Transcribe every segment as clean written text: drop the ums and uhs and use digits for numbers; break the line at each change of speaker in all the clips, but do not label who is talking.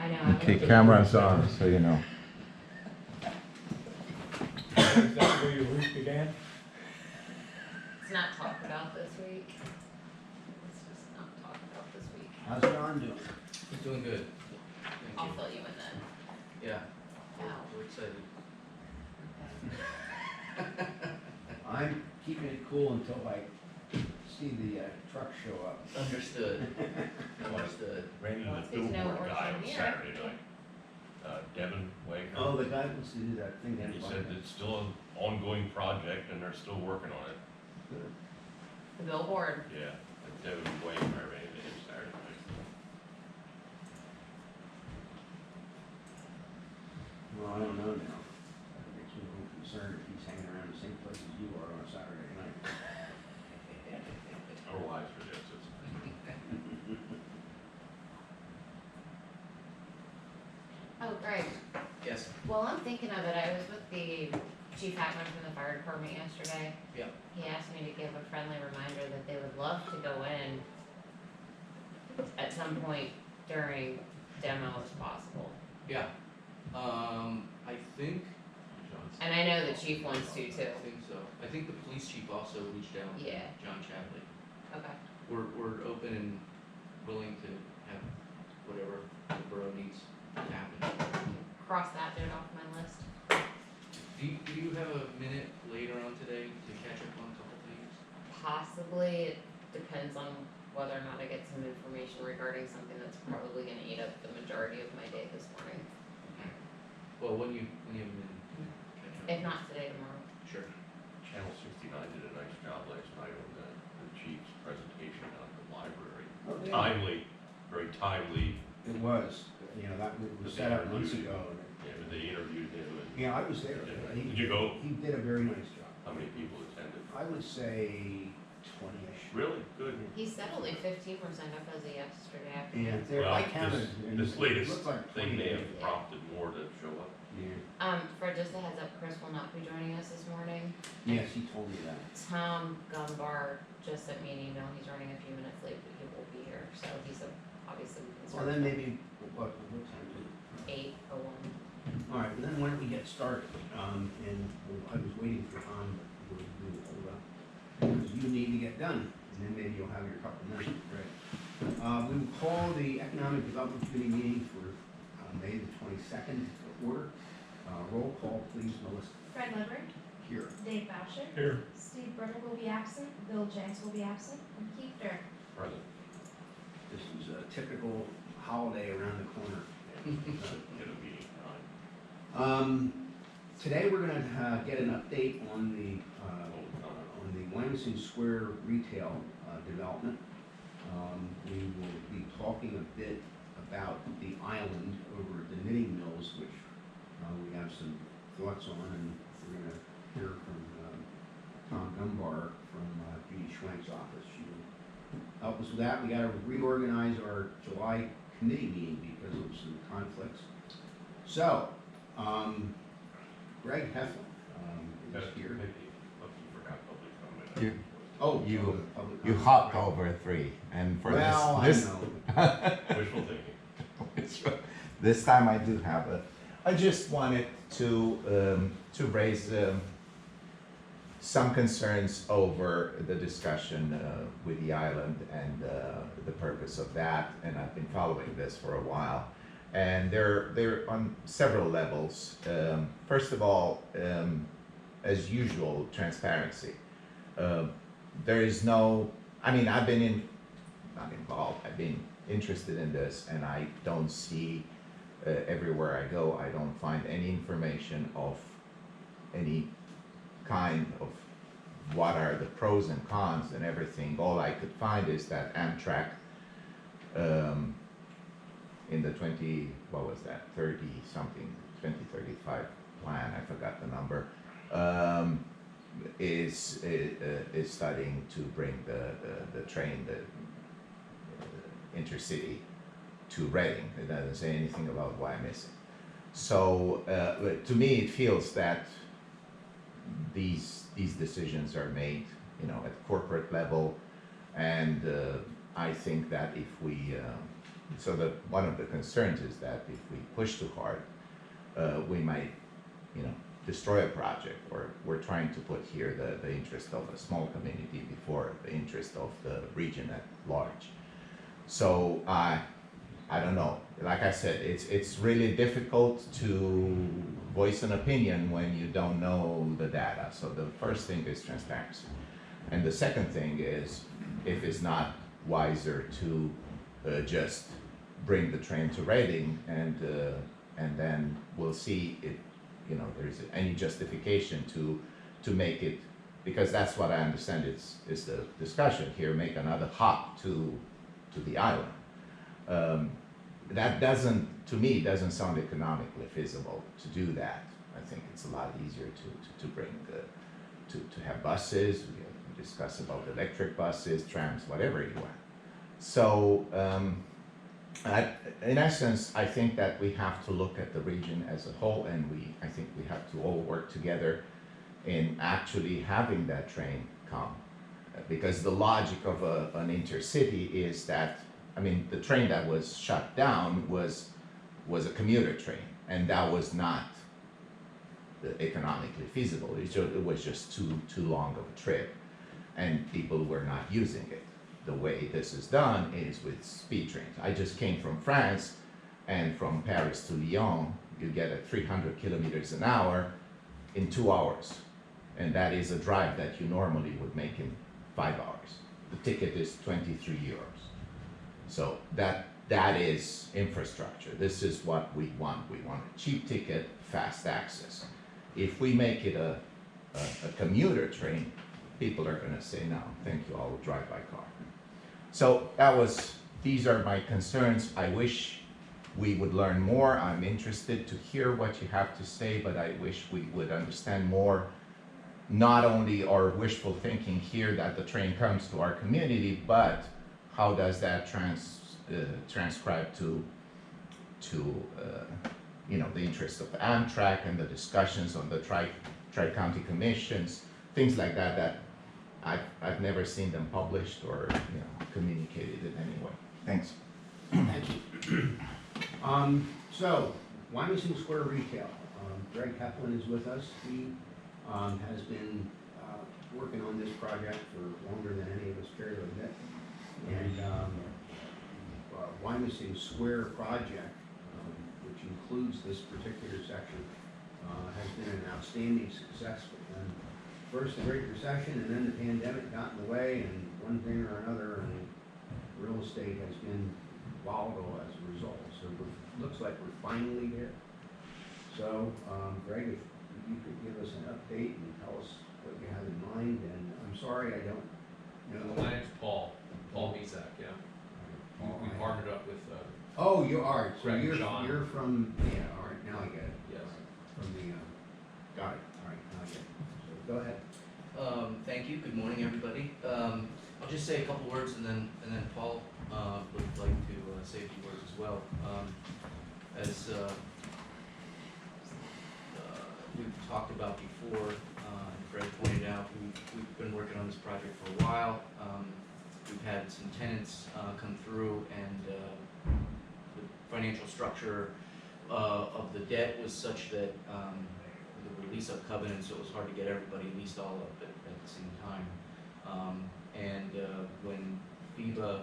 I know.
Okay, camera's on, so you know.
Is that where your week began?
Let's not talk about this week. Let's just not talk about this week.
How's John doing?
He's doing good.
I'll
Thank you.
fill you in then.
Yeah,
Wow.
we're excited.
I'm keeping it cool until I see the truck show up.
Understood. Understood.
Ran into
Well, it's
the
good to know what
billboard
we're
guy
doing
on
here.
Saturday night. Devin Wagner.
Oh, the guy wants to do that thing.
And he said it's still an ongoing project and they're still working on it.
The billboard.
Yeah, Devin Wagner ran into him Saturday night.
Well, I don't know now. That makes me a little concerned if he's hanging around the same place as you are on a Saturday night.
Our lives for this. It's,
Oh, Greg.
Yes.
While I'm thinking of it, I was with the Chief Hackman from the fire department yesterday.
Yep.
He asked me to give a friendly reminder that they would love to go in at some point during demo if possible.
Yeah. I think.
And I know the chief wants to
I
too.
think so. I think the police chief also reached out. to
Yeah.
John Chadley.
Okay.
We're open and willing to have whatever the borough needs to happen.
Cross that dude off my list.
Do you have a minute later on today to catch up on a couple things?
Possibly, it depends on whether or not I get some information regarding something that's probably gonna eat up the majority of my day this morning.
Well, when you have a minute to catch up.
If not today, tomorrow.
Sure.
Channel 69 did a nice job last night on the chief's presentation on the library.
Oh, yeah.
Timely, very timely.
It was, you know, that was set up months ago.
Yeah, but they interviewed him and
Yeah, I was there. He-
Did you go?
He did a very nice job.
how many people attended?
I would say 20-ish.
Really? Good.
He said only 15% up as of yesterday
Yeah,
afternoon.
there,
Well,
I counted. and
This
it
latest
looked like
thing may
20.
have prompted more to show up.
Yeah.
Fred, just a heads up, Chris will not be joining us this morning.
Yes, he told me that.
Tom Gumbar just sent me an email, he's running a few minutes late, but he will be here, so he's obviously
Well, then maybe, what time is it?
8:01.
All right, well then why don't we get started? I was waiting for Tom, but we will hold up. Because you need to get done, and then maybe you'll have your couple minutes. Right. We will call the Economic Development Committee meeting for May the 22nd to order. Roll call, please, Melissa.
Fred Leonard,
Here.
Dave Boucher,
Here.
Steve Brenner will be absent, Bill Jenks will be absent, and Keith Dirk.
Present.
This is a typical holiday around the corner.
Get a meeting time.
Today we're gonna get an update on the Williamson Square retail development. We will be talking a bit about the island over at the Knitting Mills, which we have some thoughts on, and we're gonna hear from Tom Dunbar from Judy Schwenk's office. She will help us with that. We gotta reorganize our July committee meeting because of some conflicts. So, Greg Heffel is here.
Maybe, look, you forgot public comment.
You,
Oh,
You-
public
you
comment,
hopped
right.
over 3, and for
Well,
this,
I know.
Wishful thinking.
this time I do have it. I just wanted to raise some concerns over the discussion with the island and the purpose of that, and I've been following this for a while. And they're on several levels. First of all, as usual, transparency. There is no, I mean, I've been not involved, I've been interested in this, and I don't see, everywhere I go, I don't find any information of any kind of what are the pros and cons and everything. All I could find is that Amtrak, in the 2035 plan, I forgot the number, is studying to bring the train, the intercity to Reading. It doesn't say anything about why missing. So to me, it feels that these decisions are made, at corporate level, and I think that if we so one of the concerns is that if we push too hard, we might, destroy a project, or we're trying to put here the interest of a small community before the interest of the region at large. So I don't know. Like I said, it's really difficult to voice an opinion when you don't know the data. So the first thing is transparency. And the second thing is, if it's not wiser to just bring the train to Reading, and then we'll see if, there's any justification to make it, because that's what I understand is the discussion here, make another hop to the island. That to me, doesn't sound economically feasible to do that. I think it's a lot easier to bring, to have buses, we can discuss about electric buses, trams, whatever you want. So, in essence, I think that we have to look at the region as a whole, and I think we have to all work together in actually having that train come. Because the logic of an intercity is that, the train that was shut down was a commuter train, and that was not economically feasible. It was just too long of a trip, and people were not using it. The way this is done is with speed trains. I just came from France, and from Paris to Lyon, you get at 300 kilometers an hour in 2 hours. And that is a drive that you normally would make in 5 hours. The ticket is 23 euros. So that is infrastructure. This is what we want. We want a cheap ticket, fast access. If we make it a commuter train, people are gonna say, no, thank you, I'll drive by car. So these are my concerns. I wish we would learn more. I'm interested to hear what you have to say, but I wish we would understand more, not only our wishful thinking here that the train comes to our community, but how does that transcribe to the interest of Amtrak and the discussions on the tri-county commissions, things like that I've never seen them published or communicated in any way. Thanks.
Thank you. So, Wyomissing Square Retail, Greg Kaplan is with us. He has been working on this project for longer than any of us care to admit. And Wyomissing Square project, which includes this particular section, has been an outstanding success. And first the Great Recession, and then the pandemic got in the way, and one thing or another, and real estate has been volatile as a result. So it looks like we're finally there. So, Greg, if you could give us an update and tell us what you have in mind, and I'm sorry I don't know.
My name's Paul Mezak, yeah. We partnered up with,
Oh, you are, so
Greg
you're from, yeah, all right, now I get it.
yes.
From the, got it, all right, now I get it. So go ahead.
Thank you, good morning, everybody. I'll just say a couple words, and then Paul would like to say a few words as well. As we've talked about before, and Fred pointed out, we've been working on this project for a while. We've had some tenants come through, and the financial structure of the debt was such that there were lease-up covenants, so it was hard to get everybody leased all up at the same time. When FIBA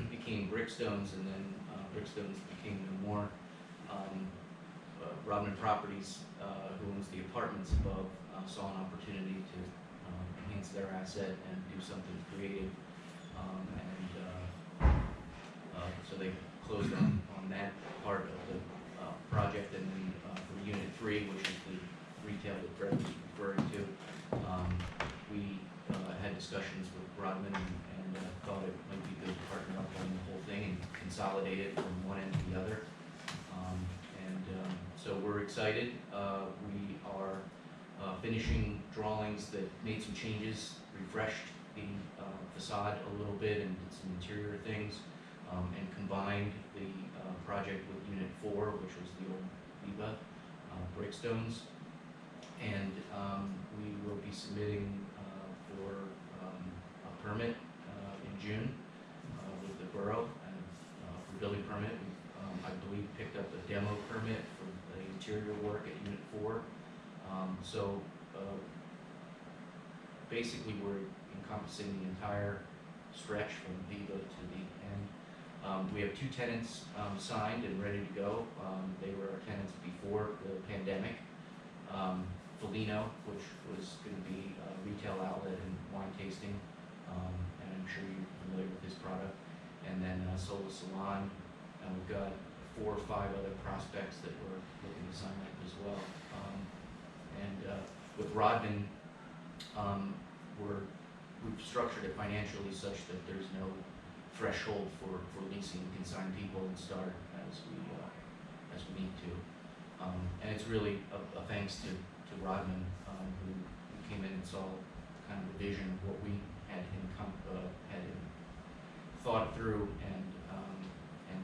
became Brickstones, and then Brickstones became no more, Rodman Properties, who owns the apartments above, saw an opportunity to enhance their asset and do something creative. So they closed on that part of the project, and then for Unit 3, which is the retail that Fred was referring to, we had discussions with Rodman and thought it might be good to partner up on the whole thing and consolidate it from one end to the other. So we're excited. We are finishing drawings that made some changes, refreshed the facade a little bit and did some interior things, and combined the project with Unit 4, which was the old FIBA Brickstones. And we will be submitting for a permit in June with the borough and for the building permit. I believe picked up a demo permit for the interior work at Unit 4. So basically, we're encompassing the entire stretch from Viva to the end. We have 2 tenants signed and ready to go. They were our tenants before the pandemic. Felino, which was going to be a retail outlet and wine tasting, and I'm sure you're familiar with his product. And then Sola Salon, and we've got 4 or 5 other prospects that we're looking to sign up as well. With Rodman, we've structured it financially such that there's no threshold for leasing. We can sign people and start as we need to. And it's really a thanks to Rodman, who came in and saw kind of the vision of what we had him thought through and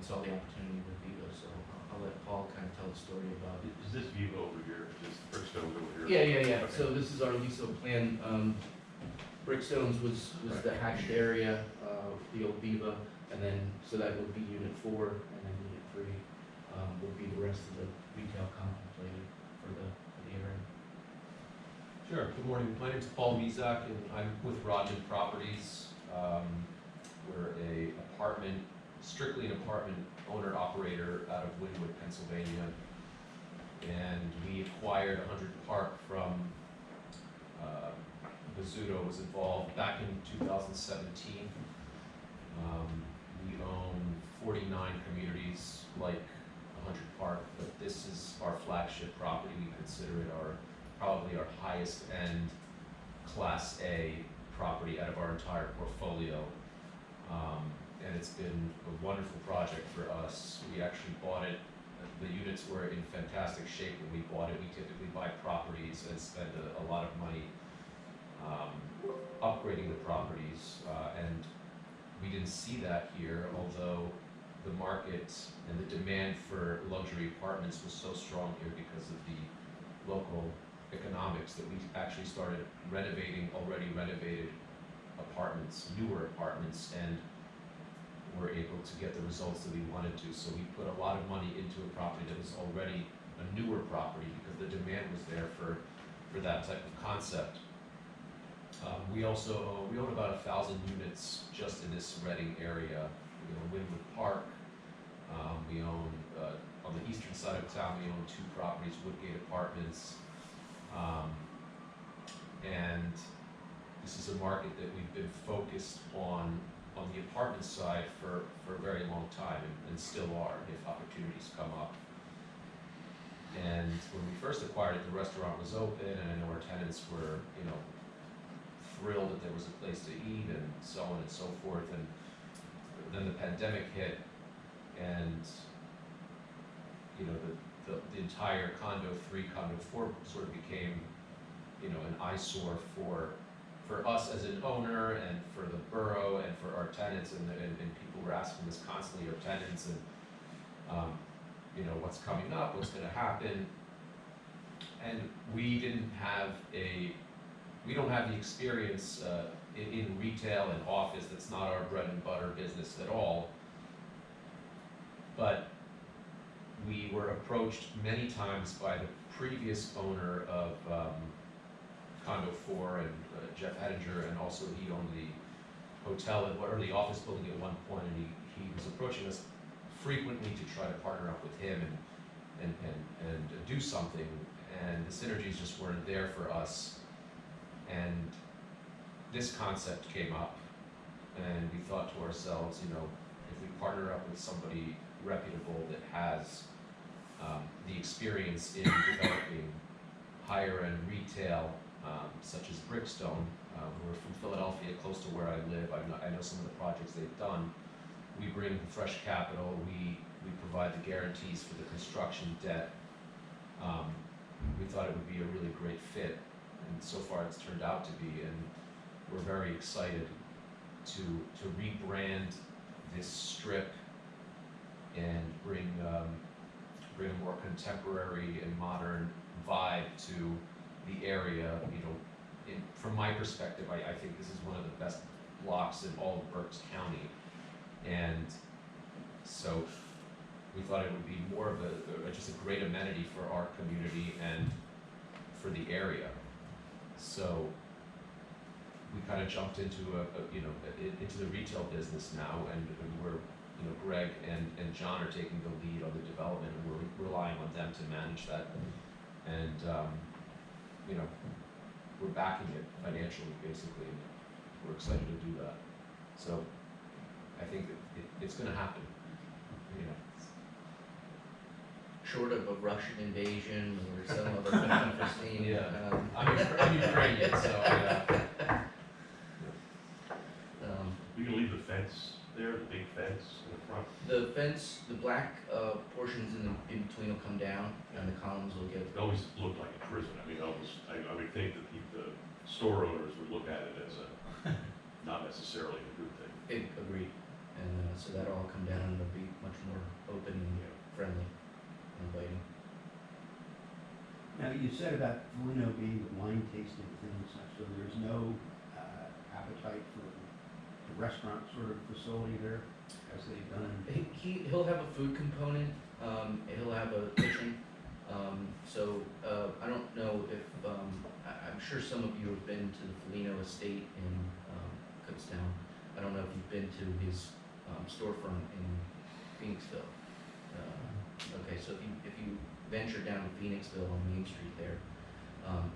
saw the opportunity with Vivo. So I'll let Paul kind of tell the story about it.
Is this Vivo over here? Is this Brickstones over here?
Yeah.
Okay.
So this is our lease plan. Brickstones was the hatched area, the old Viva, and then, so that would be Unit 4, and then Unit 3 would be the rest of the retail contemplated for the area.
Sure, good morning, my name's Paul Mezak, and I'm with Rodman Properties. We're strictly an apartment owner-operator out of Wynwood, Pennsylvania. And we acquired 100 Park from Bozzuto was involved back in 2017. We own 49 communities like 100 Park, but this is our flagship property. We consider it probably our highest end Class A property out of our entire portfolio. And it's been a wonderful project for us. We actually bought it. The units were in fantastic shape when we bought it. We typically buy properties and spend a lot of money upgrading the properties, and we didn't see that here, although the market and the demand for luxury apartments was so strong here because of the local economics that we actually started renovating already renovated apartments, newer apartments, and were able to get the results that we wanted to. So we put a lot of money into a property that was already a newer property because the demand was there for that type of concept. We own about 1,000 units just in this Reading area. We own Wynwood Park. We own on the eastern side of town. We own 2 properties, Woodgate Apartments, and this is a market that we've been focused on the apartment side for a very long time, and still are if opportunities come up. And when we first acquired it, the restaurant was open, and I know our tenants were, thrilled that there was a place to eat and so on and so forth. And then the pandemic hit, and the entire condo 3, condo 4 sort of became, an eyesore for us as an owner and for the borough and for our tenants, and people were asking us constantly, our tenants, and what's coming up, what's going to happen. And we don't have the experience in retail and office. That's not our bread and butter business at all. But we were approached many times by the previous owner of Condo 4 and Jeff Hedinger, and also he owned the hotel or the office building at one point, and he was approaching us frequently to try to partner up with him and do something, and the synergies just weren't there for us. And this concept came up, and we thought to ourselves, if we partner up with somebody reputable that has the experience in developing higher end retail, such as Brickstone, who are from Philadelphia, close to where I live. I know some of the projects they've done. We bring fresh capital. We provide the guarantees for the construction debt. We thought it would be a really great fit, and so far it's turned out to be. And we're very excited to rebrand this strip and bring a more contemporary and modern vibe to the area. From my perspective, I think this is one of the best blocks in all of Berks County, and So we thought it would be more of just a great amenity for our community and for the area. So we kind of jumped into into the retail business now, and we're, Greg and John are taking the lead on the development, and we're relying on them to manage that. And, we're backing it financially, basically, and we're excited to do that. So I think that it's gonna happen,
Short of a Russian invasion or some other unforeseen.
Yeah. I'm Ukrainian, so,
We can leave the fence there, the big fence in the front.
The fence, the black portions in between will come down, and the columns will get.
It always looked like a prison. I mean, I would think that the store owners would look at it as not necessarily a good thing.
Agreed, and so that'll all come down, and it'll be much more open and friendly, and inviting.
Now, you said about Foligno being the wine tasting thing and such, so there's no appetite for the restaurant sort of facility there, as they've done?
He'll have a food component, he'll have a kitchen, so I don't know if, I'm sure some of you have been to the Foligno estate in Kutztown. I don't know if you've been to his storefront in Phoenixville. Okay, so if you venture down to Phoenixville on Main Street there,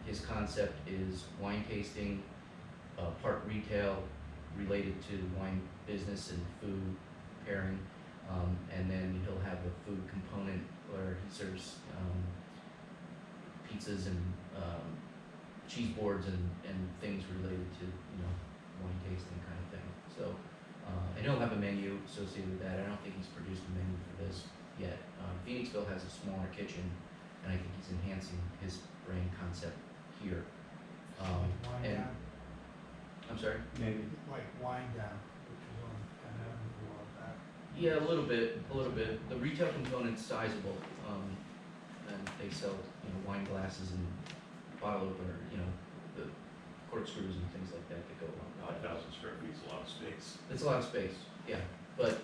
his concept is wine tasting, part retail related to wine business and food pairing, and then he'll have a food component where he serves pizzas and cheese boards and things related to wine tasting kind of thing. So and he'll have a menu associated with that. I don't think he's produced a menu for this yet. Phoenixville has a smaller kitchen, and I think he's enhancing his brand concept here.
Wine
and-
down,
I'm sorry?
Maybe.
like wine down, which is on kind of a while back.
Yeah, a little bit. The retail component's sizable, and they sell, wine glasses and bottle opener, the corkscrews and things like that that go along with that.
5,000 square feet is a lot of space.
It's a lot of space, yeah. But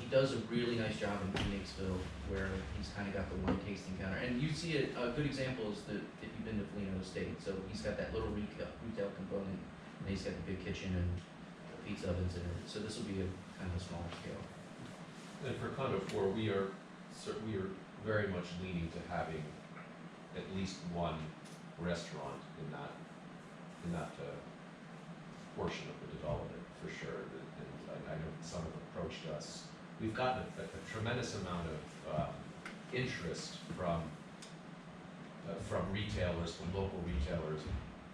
he does a really nice job in Phoenixville, where he's kind of got the wine tasting counter. And you see it, a good example is if you've been to Foligno Estate. So he's got that little retail component, and he's got the big kitchen and pizza ovens in it. So this will be a kind of a smaller scale.
And for Condo 4, we are very much leaning to having at least one restaurant in that portion of the development, for sure. And I know some have approached us. We've gotten a tremendous amount of interest from retailers, from local retailers,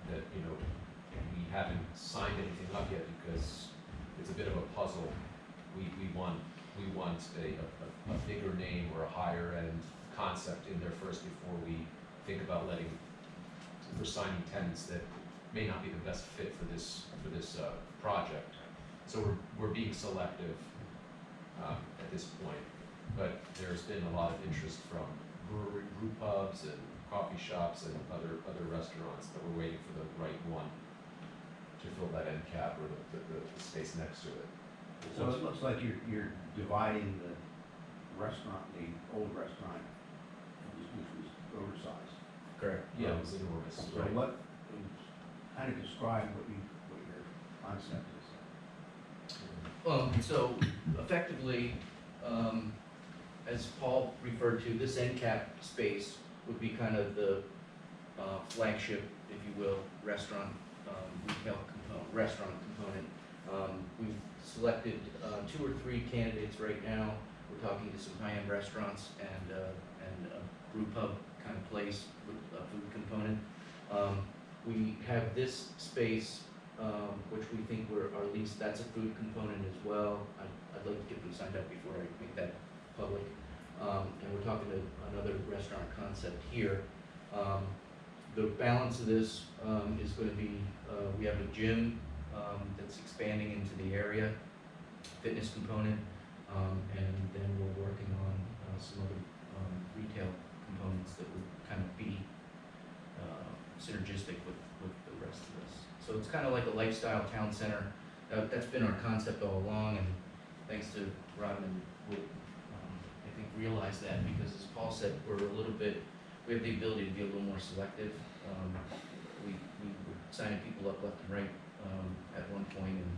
that we haven't signed anything up yet because it's a bit of a puzzle. We want a bigger name or a higher end concept in there first before we think about for signing tenants that may not be the best fit for this project. So we're being selective at this point, but there's been a lot of interest from brew pubs and coffee shops and other restaurants, that we're waiting for the right one to fill that end cap or the space next to it.
So it looks like you're dividing the restaurant, the old restaurant, which was oversized.
Correct.
Yeah, it was enormous.
So what, kind of describe what your concept is?
So effectively, as Paul referred to, this end cap space would be kind of the flagship, if you will, restaurant component. We've selected 2 or 3 candidates right now. We're talking to some high-end restaurants and a brew pub kind of place with a food component. We have this space, which we think our lease, that's a food component as well. I'd like to get them signed up before I make that public. And we're talking to another restaurant concept here. The balance of this is going to be, we have a gym that's expanding into the area, fitness component, and then we're working on some other retail components that would kind of be synergistic with the rest of this. So it's kind of like a lifestyle town center. That's been our concept all along, and thanks to Rodman, realize that, because as Paul said, we have the ability to be a little more selective. We were signing people up left and right, at one point, and,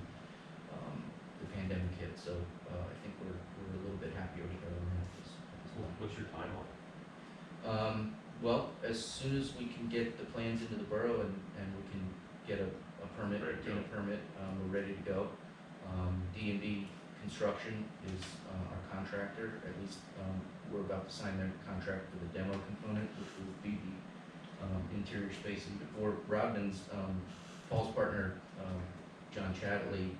the pandemic hit, so, I think we're a little bit happier with our own this time.
What's your timeline?
Well, as soon as we can get the plans into the borough and we can get a permit,
Ready to
obtain a permit, we're ready to go. D&D Construction is, our contractor, at least, we're about to sign their contract for the demo component, which will be the, interior spacing. Before Rodman's, Paul's partner, John Chatterley,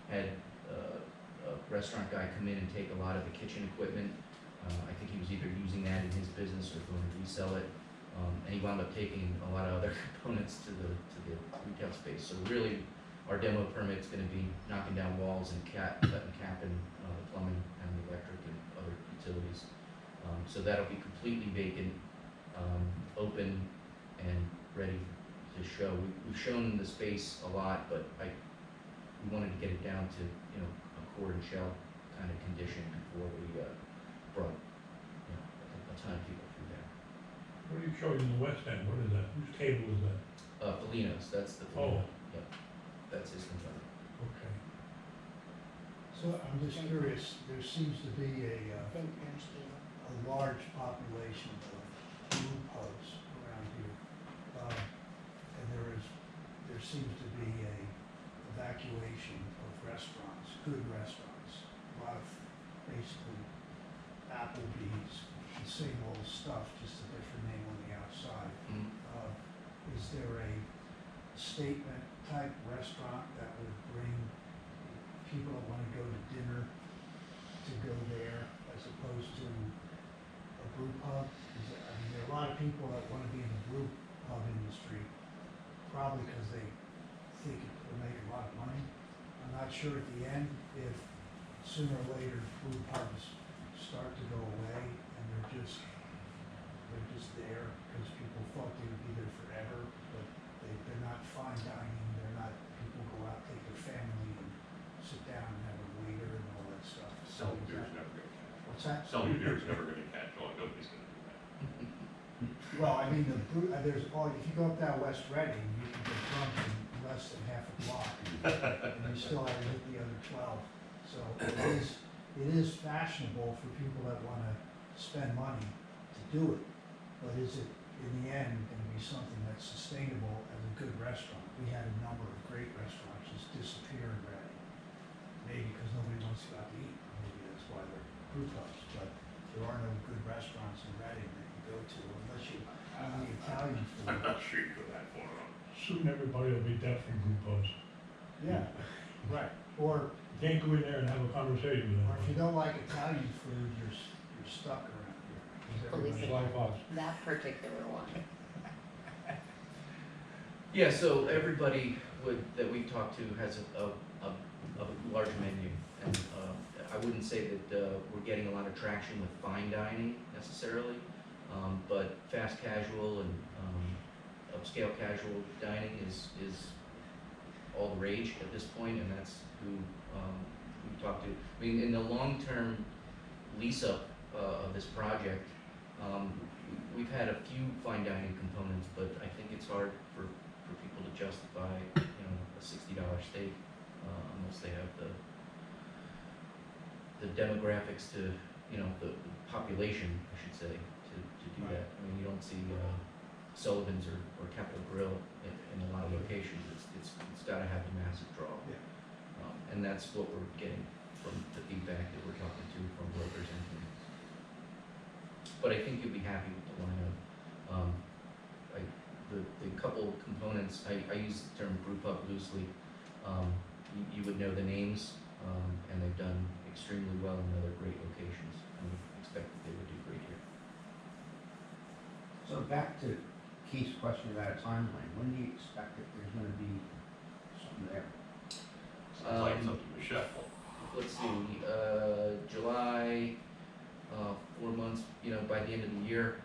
had, a restaurant guy come in and take a lot of the kitchen equipment. I think he was either using that in his business or going to resell it. And he wound up taking a lot of other components to the retail space. So really, our demo permit's gonna be knocking down walls and cutting and capping, the plumbing and the electric and other utilities. So that'll be completely vacant, open and ready to show. We've shown the space a lot, but we wanted to get it down to, a core and shell kind of condition before we, brought, a ton of people through there.
What are you showing in the west end? What is that? Whose table is that?
Felino's, that's the
Oh.
Felino, yep, that's his component.
Okay.
So I'm just curious, there seems to be a large population of brew pubs around here. And there seems to be a evacuation of restaurants, good restaurants. A lot of basically Applebee's, the same old stuff, just a different name on the outside.
Mhm.
Is there a statement type restaurant that would bring people that wanna go to dinner to go there as opposed to a brew pub? There are a lot of people that wanna be in the brew pub industry, probably because they think it will make a lot of money. I'm not sure at the end if sooner or later brew pubs start to go away and they're just there because people thought they would be there forever, but they're not fine dining, people go out, take their family and sit down and have a waiter and all that stuff. So
Selling
is
beer's
that-
never gonna catch.
What's that?
Selling beer's never gonna catch on, nobody's gonna do that.
Well, I mean, if you go up that West Reading, you can get drunk in less than half a block, and you still haven't hit the other 12. So it is fashionable for people that wanna spend money to do it, but is it, in the end, gonna be something that's sustainable as a good restaurant? We had a number of great restaurants just disappear in Reading, maybe because nobody wants to go out to eat, maybe that's why they're brew pubs, but there are no good restaurants in Reading that you go to unless you eat the Italian
I'm
food.
not sure you go that far on.
Soon everybody will be deaf from group pubs.
Yeah, right, or
You can't go in there and have a conversation with them.
Or if you don't like Italian food, you're stuck around here. 'Cause everybody's-
It's like us.
That particular one.
Yeah, so everybody that we've talked to has a large menu, and, I wouldn't say that, we're getting a lot of traction with fine dining necessarily, but fast casual and, upscale casual dining is all the rage at this point, and that's who, we've talked to. I mean, in the long-term lease-up, of this project, we've had a few fine dining components, but I think it's hard for people to justify, a $60 steak, unless they have the demographics to, the population, I should say, to do that. I mean, you don't see, Sullivan's or Capitol Grill in a lot of locations. It's gotta have the massive draw.
Yeah.
And that's what we're getting from the feedback that we're talking to from brokers and things. But I think you'll be happy with the lineup. The couple components, I use the term brew pub loosely. You would know the names, and they've done extremely well in other great locations, and we expect that they would do great here.
So back to Keith's question about a timeline, when do you expect that there's gonna be something there?
Sounds like it's up to Michelle.
Let's see, July, 4 months, by the end of the year,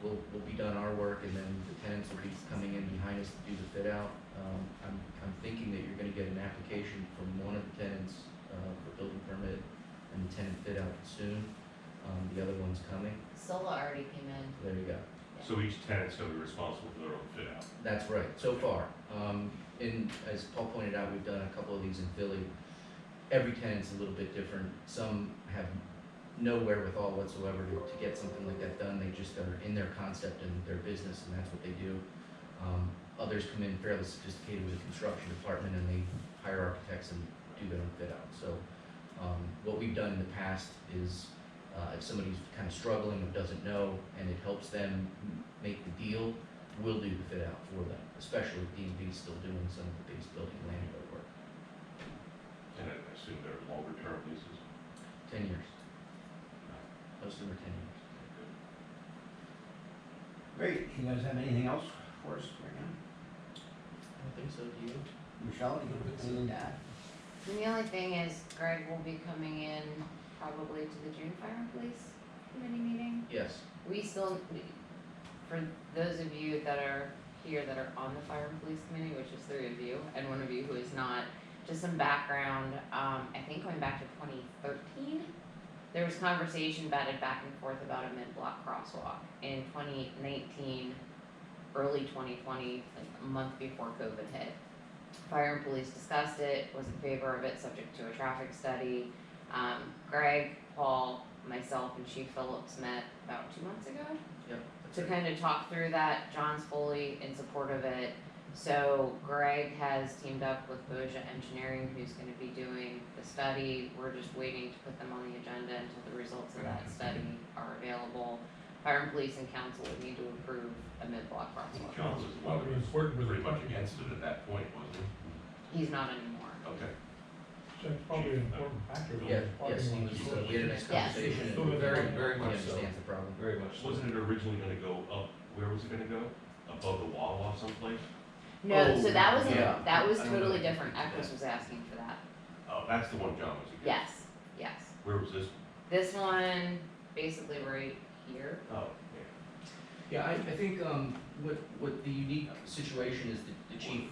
we'll be done our work, and then the tenants will be coming in behind us to do the fit out. I'm thinking that you're gonna get an application from one of the tenants, for building permit and the tenant fit out soon. The other one's coming,
Sola already came in.
there you go.
So each tenant's gonna be responsible for their own fit out.
That's right, so far. And as Paul pointed out, we've done a couple of these in Philly. Every tenant's a little bit different. Some have no wherewithal whatsoever to get something like that done. They just are in their concept and their business, and that's what they do. Others come in fairly sophisticated with the construction department, and they hire architects and do their own fit out. So what we've done in the past is if somebody's kind of struggling or doesn't know, and it helps them make the deal, we'll do the fit out for them, especially if D&B is still doing some of the base building land work.
And I assume they're longer term leases.
10 years. Most of them are 10 years.
Great, you guys have anything else for us right now?
I don't think so, do you?
Michelle, you have anything to add?
And the only thing is Greg will be coming in probably to the June Fire and Police Committee meeting.
Yes.
We still, for those of you that are here that are on the Fire and Police Committee, which is 3 of you, and 1 of you who is not, just some background, I think going back to 2013, there was conversation batted back and forth about a mid-block crosswalk. In 2019, early 2020, like a month before COVID hit, Fire and Police discussed it, was in favor of it, subject to a traffic study. Greg, Paul, myself, and Chief Phillips met about 2 months ago
Yep.
to kind of talk through that. John's fully in support of it. So Greg has teamed up with Boja Engineering, who's gonna be doing the study. We're just waiting to put them on the agenda until the results of that study are available. Fire and Police and Council would need to approve a mid-block crosswalk.
John was
Probably important with the
pretty much
parking.
against it at that point, wasn't
He's not anymore.
he? Okay.
So it's probably an important factor. with
Yeah,
parking
yes, he
on the
was,
shore.
we had a nice
Yes.
conversation.
So
and
very,
very
he
much so.
understands the problem.
Very much so.
Wasn't it originally gonna go up, where was it gonna go? Above the Wawa someplace?
No,
Oh,
so that was,
yeah.
that was
I don't know.
totally different. Equus was asking for that.
Oh, that's the one John was against.
Yes, yes.
Where was this?
This one, basically right here.
Oh,
Yeah, I think, what the unique situation is the chief,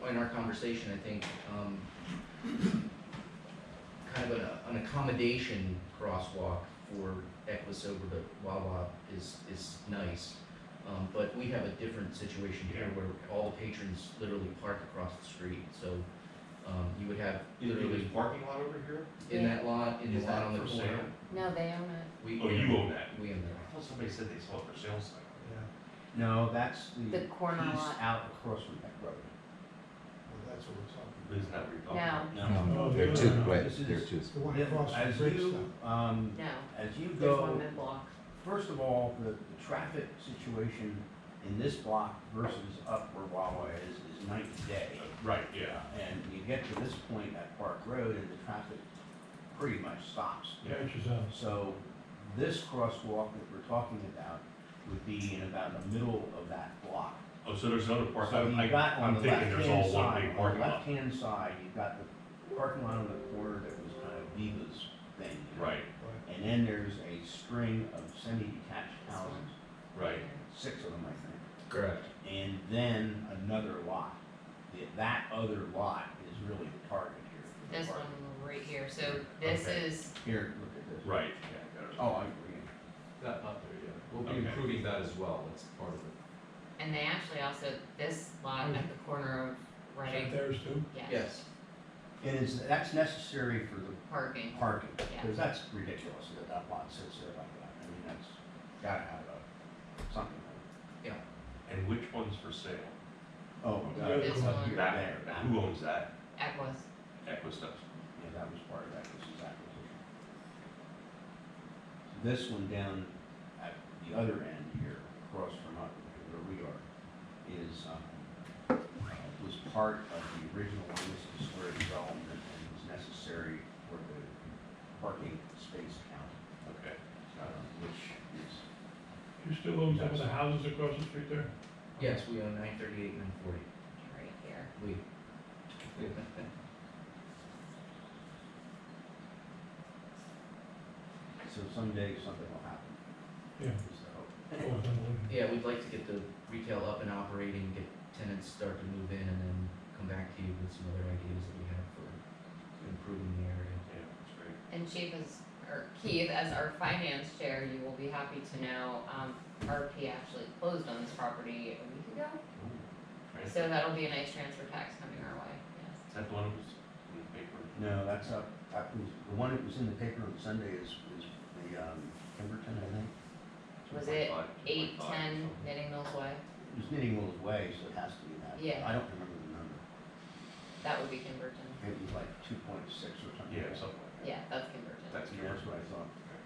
in our conversation, I think, kind of an accommodation crosswalk for Equus over to Wawa is nice. But we have a different situation here where all the patrons literally park across the street, so, you would have
yeah.
literally
parking lot over here?
in that lot, in the
Is
lot
that
on the
for
corner.
sale?
No, they own it.
We
Oh, you own that?
We own
I
that.
thought somebody said they saw it for sale sign.
Yeah,
No, that's the
The corner
piece
lot.
out across from that road.
well, that's what we're talking
Isn't that what you're talking about?
No,
No,
They're
the
too,
other-
wait,
this is-
they're too.
The one
Yeah,
across from
as
Bridgestone.
you,
no.
as you
There's one
go,
mid-block.
first of all, the traffic situation in this block versus up where Wawa is night and day.
Right, yeah.
And you get to this point at Park Road and the traffic pretty much stops.
about. Yeah, it's just,
So this crosswalk that we're talking about would be in about the middle of that block.
Oh, so there's another park,
So you've got on
I'm
the
thinking there's
left-hand
all one
side,
big
on the
parking lot.
left-hand side, you've got the parking lot on the corner that was kind of Viva's thing. you know?
Right,
And then there's a string of semi-detached houses,
right.
6 of them, I think.
Correct.
And then another lot. That other lot is really the target here. for the
This
parking.
one right here. So this
Okay.
is,
Here, look at this.
Right, yeah, got it.
Oh, I agree.
That up there, yeah. We'll be
Okay.
improving that as well, that's part of it.
and they actually also, this lot at the corner of
is that
Reading,
theirs too?
yes,
Yes.
And that's necessary for the
parking.
parking,
Yeah.
because that's ridiculous that that lot sits there like that. I mean, that's gotta have something.
And which one's for sale?
Oh,
This
up
one.
here,
That,
there.
who owns that?
Equus.
Equus does.
Yeah, that was part of Equus's acquisition. This one down at the other end here, across from up where we are, is, was part of the original Legacy Square development and was necessary for the parking space count,
Okay.
which is,
You still own some of the houses across the street there?
Yes, we own 938, 940.
Right here.
We.
so someday something will happen,
Yeah.
is the hope.
Oh, it's unbelievable.
Yeah, we'd like to get the retail up and operating, get tenants start to move in, and then come back to you with some other ideas that we have for improving the area.
Yeah, that's great.
And Chief has or Keith, as our finance chair, you will be happy to know, RP actually closed on this property a week ago.
Right?
So that'll be a nice transfer tax coming our way, yes.
Is that the one that was in the paper?
No, that's up, that was, the one that was in the paper on Sunday is the, Pemberton, I think.
Was it
2.5, 2.5 or
810
something.
Knitting Mills Way?
It was Knitting Will's Way, so it has to be that.
Yeah.
I don't remember the number.
That would be Kimberton.
It was like 2.6 or something.
Yeah, something like that.
Yeah, that's Kimberton.
That's
Yeah, that's what I thought.
Okay.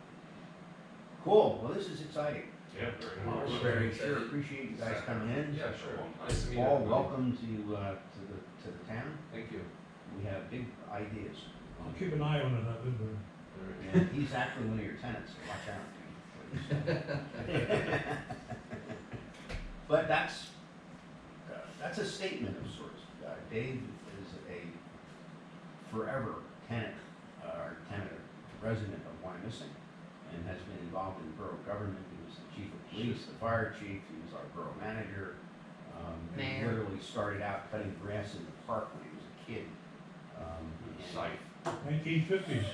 Cool, well, this is exciting.
Yeah, very
Well,
much.
we're
Very
very
sure,
excited.
appreciate you guys coming in.
Yeah, sure. Nice to meet
Paul,
everybody.
welcome to the town.
Thank you.
We have big ideas.
I'll keep an eye on it, other than,
All right.
And he's actually one of your tenants, so watch out. But that's a statement of sorts. Dave is a forever tenant, resident of Wyomissing, and has been involved in borough government. He was the chief of police, the fire chief, he was our borough manager. He
Mayor.
literally started out cutting grass in the park when he was a kid. And-
Scythe.
1950s.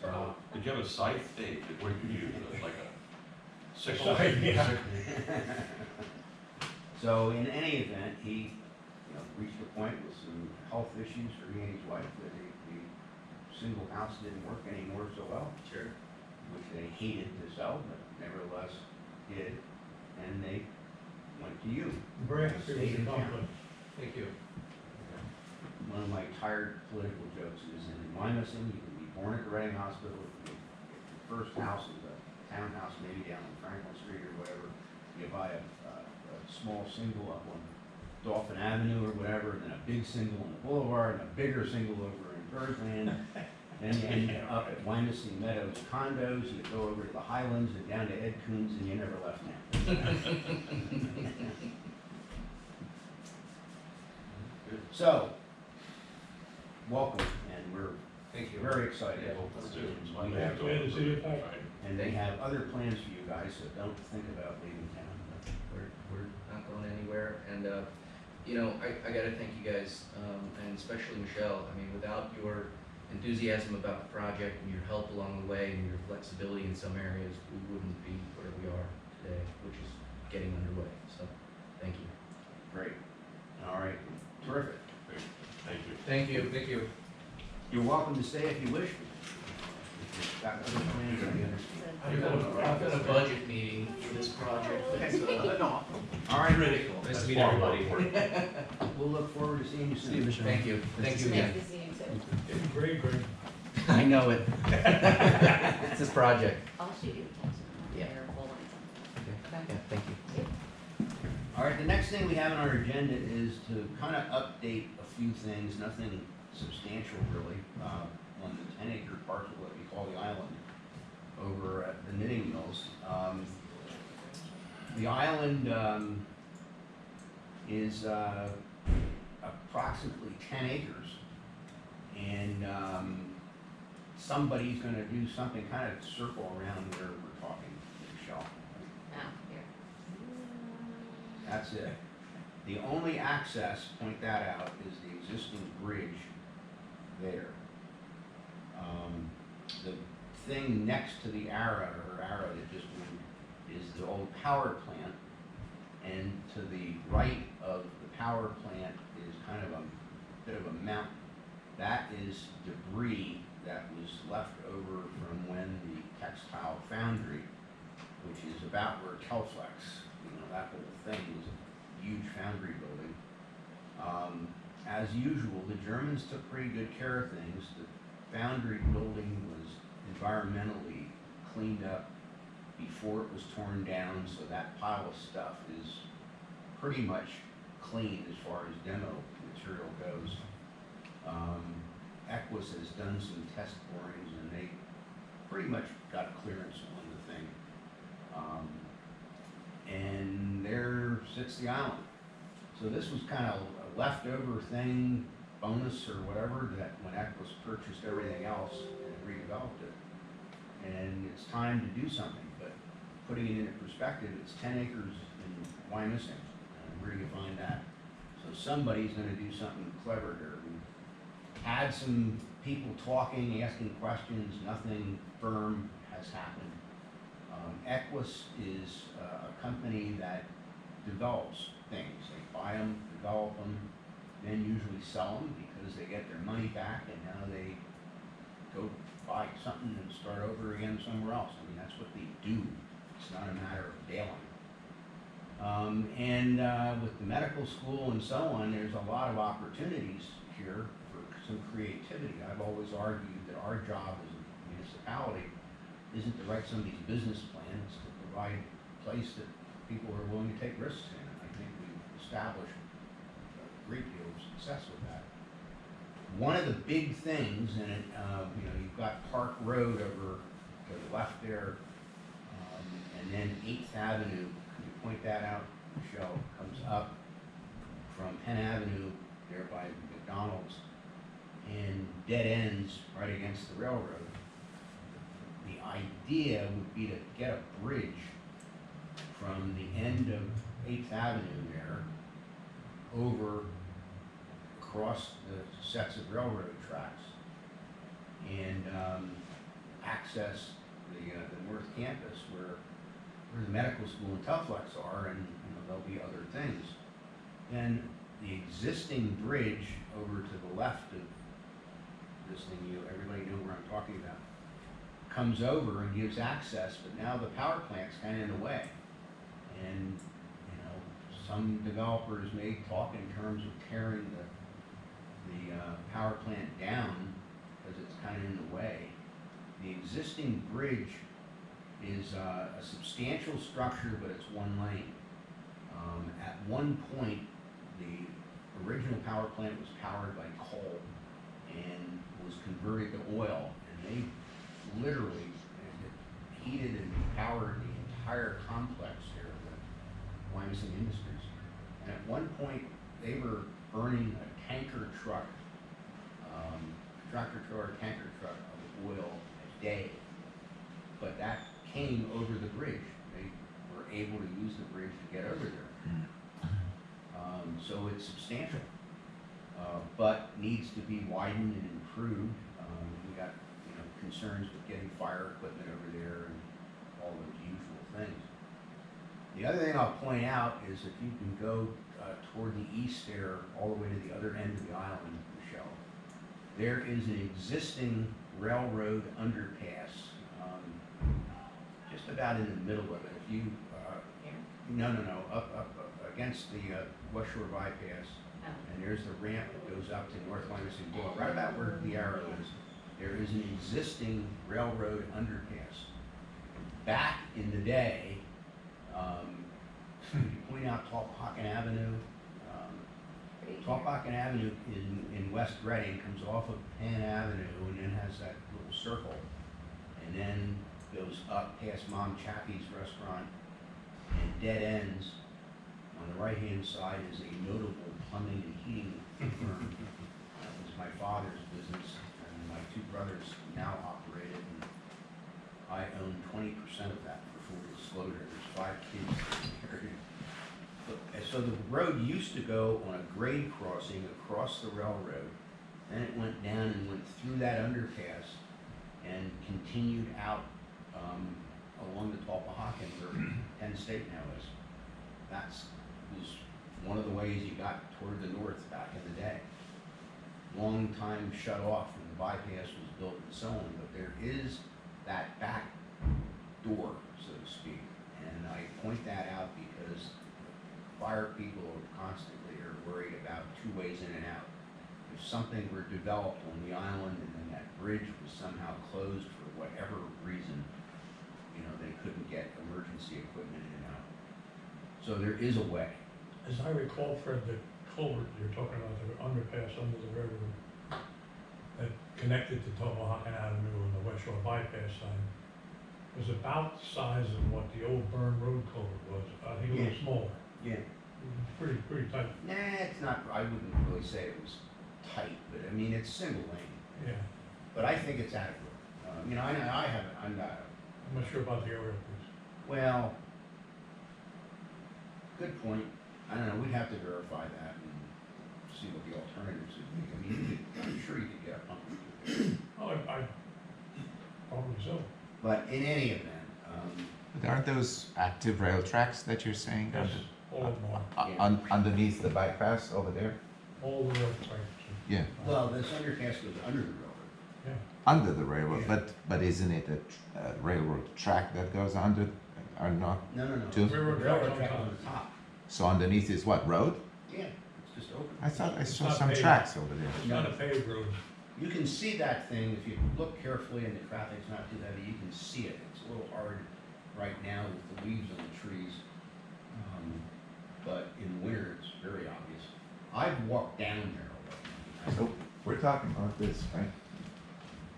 So,
Did you have a scythe, Dave? What did you use? Like a sickle?
Scythe, yeah.
So in any event, he, reached a point with some health issues for he and his wife that the single house didn't work anymore so well,
Sure.
which they hated to sell, but nevertheless did. And they went to you.
Very happy with the complex.
Thank you.
One of my tired political jokes is in Wyomissing, you can be born at the Reading Hospital. If your first house is a townhouse, maybe down on Franklin Street or whatever. You buy a small single up on Dolphin Avenue or whatever, and then a big single on the boulevard, and a bigger single over in Birdland. Then you end up at Wyomissing Meadows condos, you go over to the Highlands and down to Ed Coon's, and you never left now. So, welcome, and we're
Thank you.
very excited.
Yeah,
Let's do it.
We have-
Glad to see you back.
Right.
And they have other plans for you guys, so don't think about leaving town.
We're not going anywhere, and, I gotta thank you guys, and especially Michelle. I mean, without your enthusiasm about the project and your help along the way and your flexibility in some areas, we wouldn't be where we are today, which is getting underway, so, thank you.
Great. All right, terrific.
Great. Thank you.
Thank you.
Thank you.
You're welcome to stay if you wish. If you've got other plans, I understand.
I've got a budget meeting for this project, that's,
All right,
critical.
Nice to meet everybody.
we'll look forward to seeing you soon.
Thank you, thank you again.
Nice to see you too.
Great, great.
I know it. It's this project.
I'll shoot you a text
Yeah.
or full length.
Yeah, thank you.
All right, the next thing we have on our agenda is to kind of update a few things, nothing substantial really, on the 10-acre parcel that we call the island over at the Knitting Mills. The island is approximately 10 acres, and somebody's going to do something kind of circle around where we're talking, Michelle.
Now, here.
That's it. The only access, point that out, is the existing bridge there. The thing next to the arrow that just moved, is the old power plant. And to the right of the power plant is kind of a bit of a mountain. That is debris that was left over from when the textile foundry, which is about where Telflex, that whole thing was a huge foundry building. As usual, the Germans took pretty good care of things. The foundry building was environmentally cleaned up before it was torn down, so that pile of stuff is pretty much clean as far as demo material goes. Equus has done some test borings, and they pretty much got clearance on the thing. And there sits the island. So this was kind of a leftover thing, bonus or whatever, that when Equus purchased everything else and redeveloped it. And it's time to do something, but putting it into perspective, it's 10 acres in Wyomissing. And where do you find that? So somebody's gonna do something clever here. We had some people talking, asking questions, nothing firm has happened. Equus is a company that develops things. They buy them, develop them, then usually sell them because they get their money back and now they go buy something and start over again somewhere else. I mean, that's what they do. It's not a matter of bailing. With the medical school and so on, there's a lot of opportunities here for some creativity. I've always argued that our job as a municipality isn't to write somebody's business plan, it's to provide a place that people are willing to take risks in. And I think we've established a great deal of success with that. One of the big things, and you've got Park Road over to the left there, and then 8th Avenue, can you point that out, Michelle, comes up from Penn Avenue there by McDonald's and dead ends right against the railroad. The idea would be to get a bridge from the end of 8th Avenue there over across the sets of railroad tracks and access the North Campus where the medical school and Tuflex are, and there'll be other things. Then the existing bridge over to the left of this thing, everybody know where I'm talking about, comes over and gives access, but now the power plant's kind of in the way. And, some developers may talk in terms of tearing the power plant down because it's kind of in the way. The existing bridge is a substantial structure, but it's one lane. At one point, the original power plant was powered by coal and was converted to oil, and they literally heated and powered the entire complex here of the Wyomissing Industries. And at one point, they were burning a tanker truck, tractor trailer tanker truck of oil a day. But that came over the bridge. They were able to use the bridge to get over there. So it's substantial, but needs to be widened and improved. We got concerns with getting fire equipment over there and all those usual things. The other thing I'll point out is if you can go toward the east there, all the way to the other end of the island, Michelle, there is an existing railroad underpass, just about in the middle of it. If you, no, up against the West Shore bypass, and there's the ramp that goes up to North Wyomissing Boulevard, right about where the arrow is. There is an existing railroad underpass. Back in the day, you point out Topahawken Avenue. Topahawken Avenue in West Reading comes off of Penn Avenue and then has that little circle, and then goes up past Mom Chappie's restaurant and dead ends. On the right-hand side is a notable plumbing and heating firm. That was my father's business, and my two brothers now operate it, and I own 20% of that for full disclosure. There's 5 kids inherited. So the road used to go on a grade crossing across the railroad, then it went down and went through that underpass and continued out along the Topahawken where Penn State now is. That was one of the ways you got toward the north back in the day. Long time shut off when the bypass was built and so on, but there is that back door, so to speak. And I point that out because fire people constantly are worried about 2 ways in and out. If something were developed on the island and then that bridge was somehow closed for whatever reason, they couldn't get emergency equipment in and out. So there is a way.
As I recall, Fred, the culvert you're talking about, the underpass under the railroad that connected to Topahawken Avenue and the West Shore bypass sign was about the size of what the old Burn Road culvert was. I think a little smaller.
Yeah.
Pretty tight.
Nah, it's not, I wouldn't really say it was tight, but I mean, it's single lane.
Yeah.
But I think it's adequate. I haven't, I'm not,
I'm not sure about the aerial piece.
well, good point. I don't know, we'd have to verify that and see what the alternatives would be. I mean, I'm sure you could get a pump.
Oh, I, probably so.
But in any event,
But aren't those active rail tracks that you're saying?
Yes, all of them are,
Underneath the bypass over there?
all the rail tracks.
Yeah,
well, this underpass goes under the railroad.
under the railroad,
Yeah.
but isn't it a railroad track that goes under, or not?
No, no, no.
Two?
The
Railroad
railroad
tracks
track
on
on the top.
So underneath is what, road?
Yeah, it's just open.
I thought I
It's
saw
not
some
paved.
tracks over there.
It's not a paved road.
You can see that thing, if you look carefully and the traffic's not too heavy, you can see it. It's a little hard right now with the leaves on the trees. But in winter, it's very obvious. I've walked down there already.
So we're talking about this, right?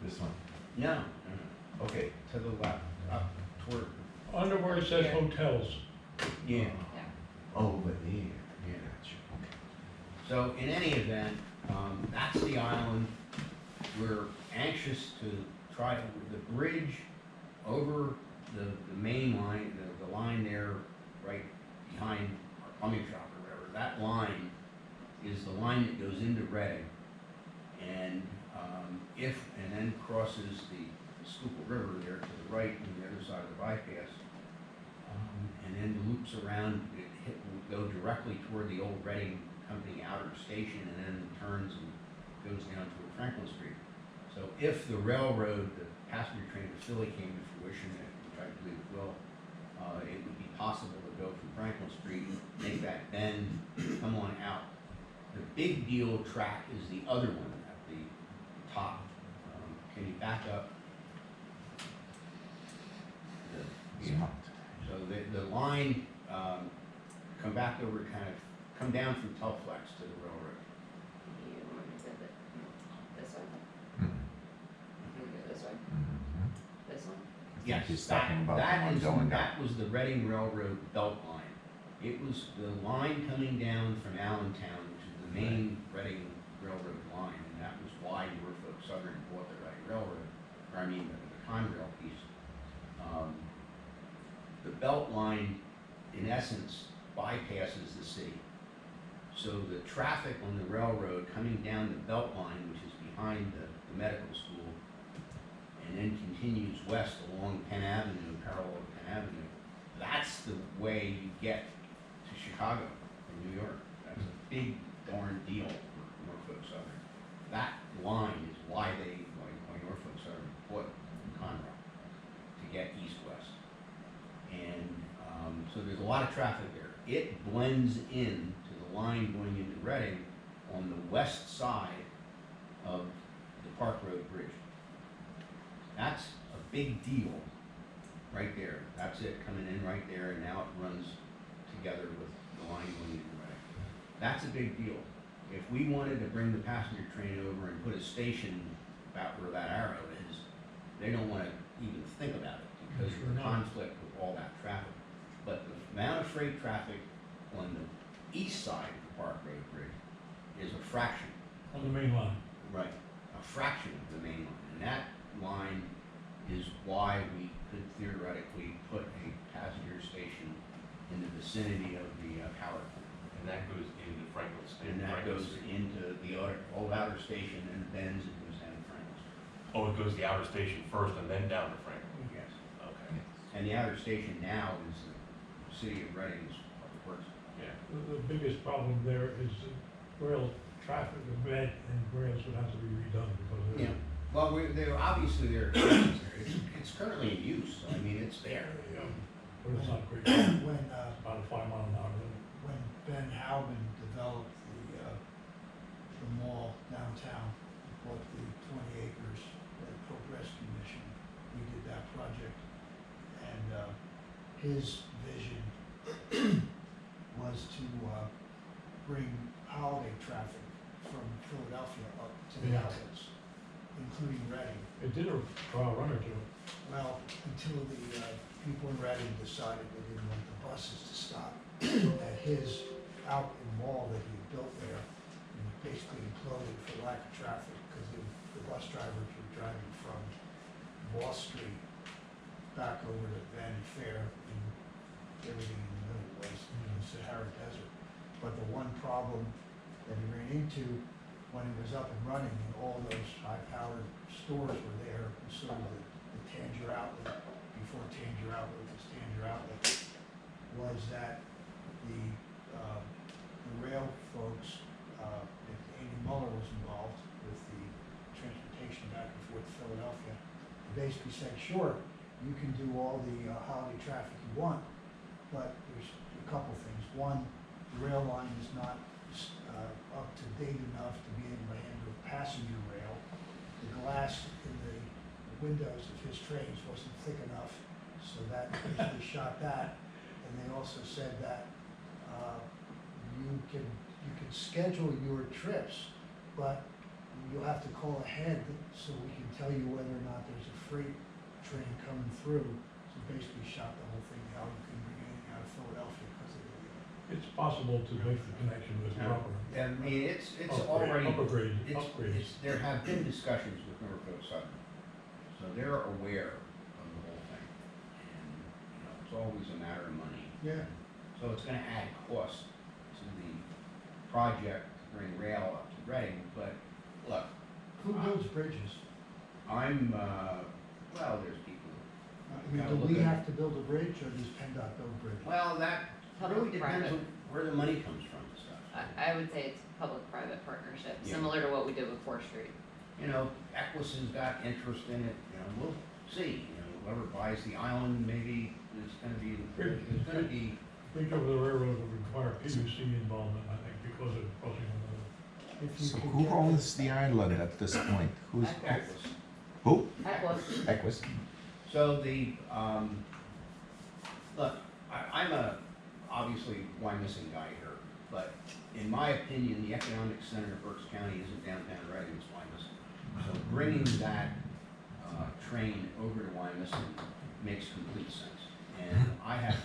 This one?
No, no, no.
Okay.
To the left, up toward,
Under where it says hotels.
yeah.
Over there.
Yeah.
Gotcha. Okay.
So in any event, that's the island. We're anxious to try the bridge over the main line, the line there right behind our plumbing shop or whatever. That line is the line that goes into Reading and and then crosses the Schuylkill River there to the right on the other side of the bypass. And then loops around, will go directly toward the old Reading Company outer station and then turns and goes down toward Franklin Street. So if the railroad, the passenger train to Philly came to fruition, which I believe it will, it would be possible to go from Franklin Street, make that bend, come on out. The big deal track is the other one at the top. Can you back up?
It's not.
So the line, come back over, kind of, come down from Telflex to the railroad.
You want me to zip it? This way?
Mhm.
You wanna go this way?
Mhm.
This one?
I think
Yes,
he's talking about the
that
one
is,
going
that
up.
was the Reading Railroad belt line. It was the line coming down from Allentown, which is the main Reading Railroad line, and that was why Norfolk Southern bought the Reading Railroad, or I mean, the Conrail piece. The belt line, in essence, bypasses the city. So the traffic on the railroad coming down the belt line, which is behind the medical school, and then continues west along Penn Avenue, parallel to Penn Avenue, that's the way you get to Chicago from New York. That's a big darn deal for Norfolk Southern. That line is why Norfolk Southern bought Conrail, to get east-west. And so there's a lot of traffic there. It blends in to the line going into Reading on the west side of the Park Road Bridge. That's a big deal right there. That's it coming in right there, and now it runs together with the line going into Reading. That's a big deal. If we wanted to bring the passenger train over and put a station about where that arrow is, they don't want to even think about it because
Sure
of the
not.
conflict with all that traffic. But the amount of freight traffic on the east side of the Park Road Bridge is a fraction.
On the main line.
Right, a fraction of the main line, and that line is why we could theoretically put a passenger station in the vicinity of the power plant.
And that goes into Franklin Station.
And that
Franklin
goes
Street.
into the old outer station and bends and goes down to Franklin Street.
Oh, it goes the outer station first and then down to Franklin.
Yes,
Okay,
and the outer station now is the city of Reading's public works.
yeah.
The biggest problem there is the rail traffic, the bed and rails would have to be redone because of.
Yeah, well, they're obviously it's currently in use, so I mean, it's there.
Yeah, but it's not great.
When,
About a 5 mile an hour limit.
when Ben Howman developed the mall downtown, bought the 20 acres, the Progress Commission, we did that project. And his vision was to bring holiday traffic from Philadelphia up to the
Yeah.
outlets, including Reading.
It did a trial run or two.
Well, until the people in Reading decided they didn't want the buses to stop. At his outlet mall that he built there, and basically imploded for lack of traffic, because the bus drivers were driving from Wall Street back over to Vanity Fair, and everything in the middle was the Sahara Desert. But the one problem that he ran into when it was up and running, and all those high-powered stores were there, and sort of the Tanger outlet, before Tanger outlet was Tanger outlet, was that the rail folks, Amy Muller was involved with the transportation back and forth to Philadelphia. They basically said, sure, you can do all the holiday traffic you want, but there's a couple things. One, the rail line is not up to date enough to be able to handle passenger rail. The glass in the windows of his trains wasn't thick enough, so that basically shot that. And they also said that you can schedule your trips, but you'll have to call ahead so we can tell you whether or not there's a freight train coming through. So basically shot the whole thing out. You couldn't bring anything out of Philadelphia because of the
It's possible to make the connection with proper.
I mean, it's
Upgrade-
already,
upgrade-
it's,
upgrades.
there have been discussions with Norfolk Southern, so they're aware of the whole thing. And, you know, it's always a matter of money.
Yeah.
So it's gonna add cost to the project to bring rail up to Reading, but look,
Who builds bridges?
I'm, well, there's people,
I mean,
Gotta
do
look
we
at-
have to build a bridge, or does PennDOT build bridges?
well, that really depends
Public-private.
on where the money comes from and stuff.
I would say it's public-private partnership,
Yeah.
similar to what we did with Fourth Street.
You know, Equus has got interest in it, you know, we'll see, you know, whoever buys the island, maybe there's gonna be,
Bridge over the railroad would require PUC involvement, I think, because of crossing the road.
If you
So
could
who
get-
owns the island at this point? Who's,
Equus.
who?
Equus.
Equus?
So the, look, I'm obviously Wyomissing guy here, but in my opinion, the economic center of Berks County isn't downtown Reading, it's Wyomissing. So bringing that, train over to Wyomissing makes complete sense. And I have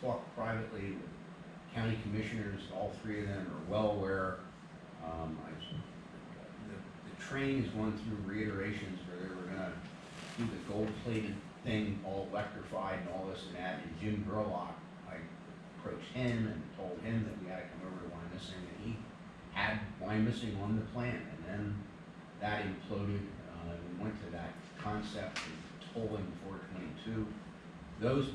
talked privately with county commissioners, all three of them are well aware. The train has gone through reiterations where they were gonna do the gold-plated thing, all electrified and all this and that, and Jim Gerlach, I approached him and told him that we had to come over to Wyomissing, and he had Wyomissing on the plan, and then that imploded, we went to that concept of tolling 422. That was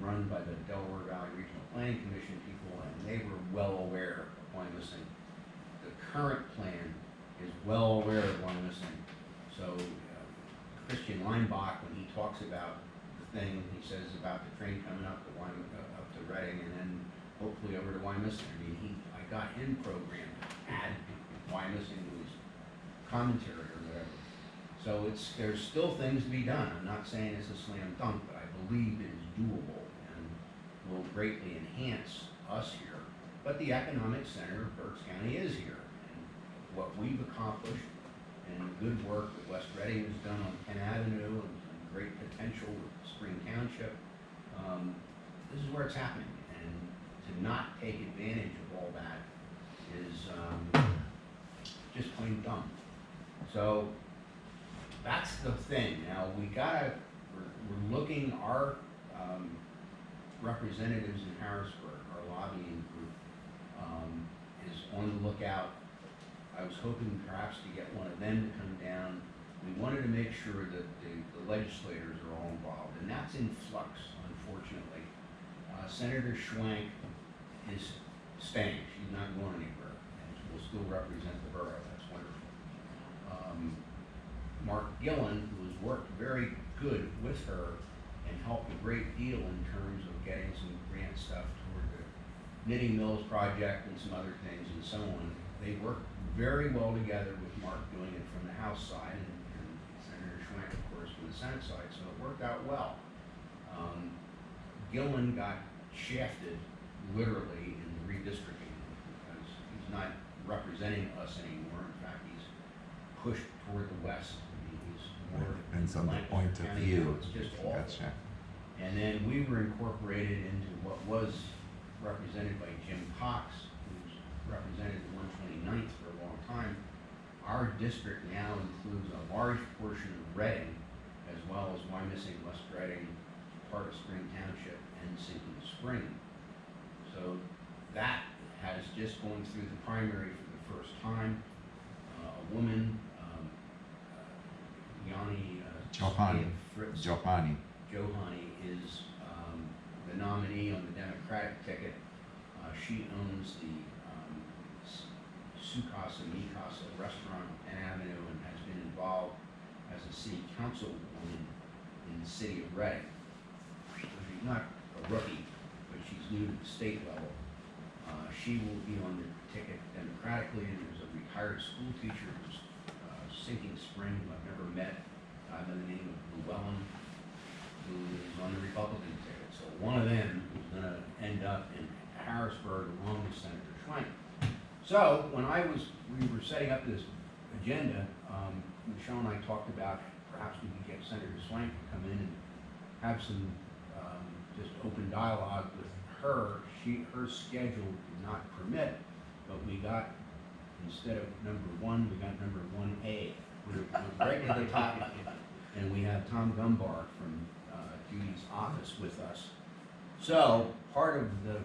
run by the Delaware Valley Regional Planning Commission people, and they were well aware of Wyomissing. The current plan is well aware of Wyomissing, so Christian Leinbach, when he talks about the thing, he says about the train coming up to up to Reading and then hopefully over to Wyomissing. I mean, I got him programmed to add Wyomissing to his commentary or whatever. So there's still things to be done. I'm not saying it's a slam dunk, but I believe it is doable and will greatly enhance us here. But the economic center of Berks County is here. And what we've accomplished and the good work that West Reading has done on Penn Avenue and some great potential with Spring Township, this is where it's happening. And to not take advantage of all that is just plain dumb. So that's the thing. Now, we're looking, our representatives in Harrisburg, our lobbying group, is on the lookout. I was hoping perhaps to get one of them to come down. We wanted to make sure that the legislators are all involved, and that's in flux, unfortunately. Senator Schwank is staying. She's not going anywhere, and will still represent the borough. That's wonderful. Mark Gillen, who has worked very good with her and helped a great deal in terms of getting some grant stuff toward the Knitting Mills project and some other things and so on. They worked very well together with Mark doing it from the House side and Senator Schwank, of course, from the Senate side, so it worked out well. Gillen got shafted literally in the redistricting because he's not representing us anymore. In fact, he's pushed toward the west. I mean, he's more
Depends on the
Lancaster
point of
County
view.
now. It's just awful.
Gotcha.
And then we were incorporated into what was represented by Jim Cox, who's represented the 129th for a long time. Our district now includes a large portion of Reading, as well as Wyomissing, West Reading, part of Spring Township, and Sinking Spring. So that has just gone through the primary for the first time. A woman, Yanni
Johanni.
Fritz
Johanni.
Johani is the nominee on the Democratic ticket. She owns the Sukasa Mikasa restaurant on Penn Avenue and has been involved as a city councilwoman in the city of Reading. So she's not a rookie, but she's new to the state level. She will be on the ticket democratically, and there's a retired school teacher who's Sinking Spring, who I've never met, by the name of Llewellyn, who is on the Republican ticket. So one of them is gonna end up in Harrisburg along with Senator Schwank. So when we were setting up this agenda, Michelle and I talked about perhaps we could get Senator Schwank to come in and have some just open dialogue with her. Her schedule did not permit, but we got, instead of number 1, we got number 1A. We're right to the top, and we have Tom Gumbar from Judy's office with us. So part of the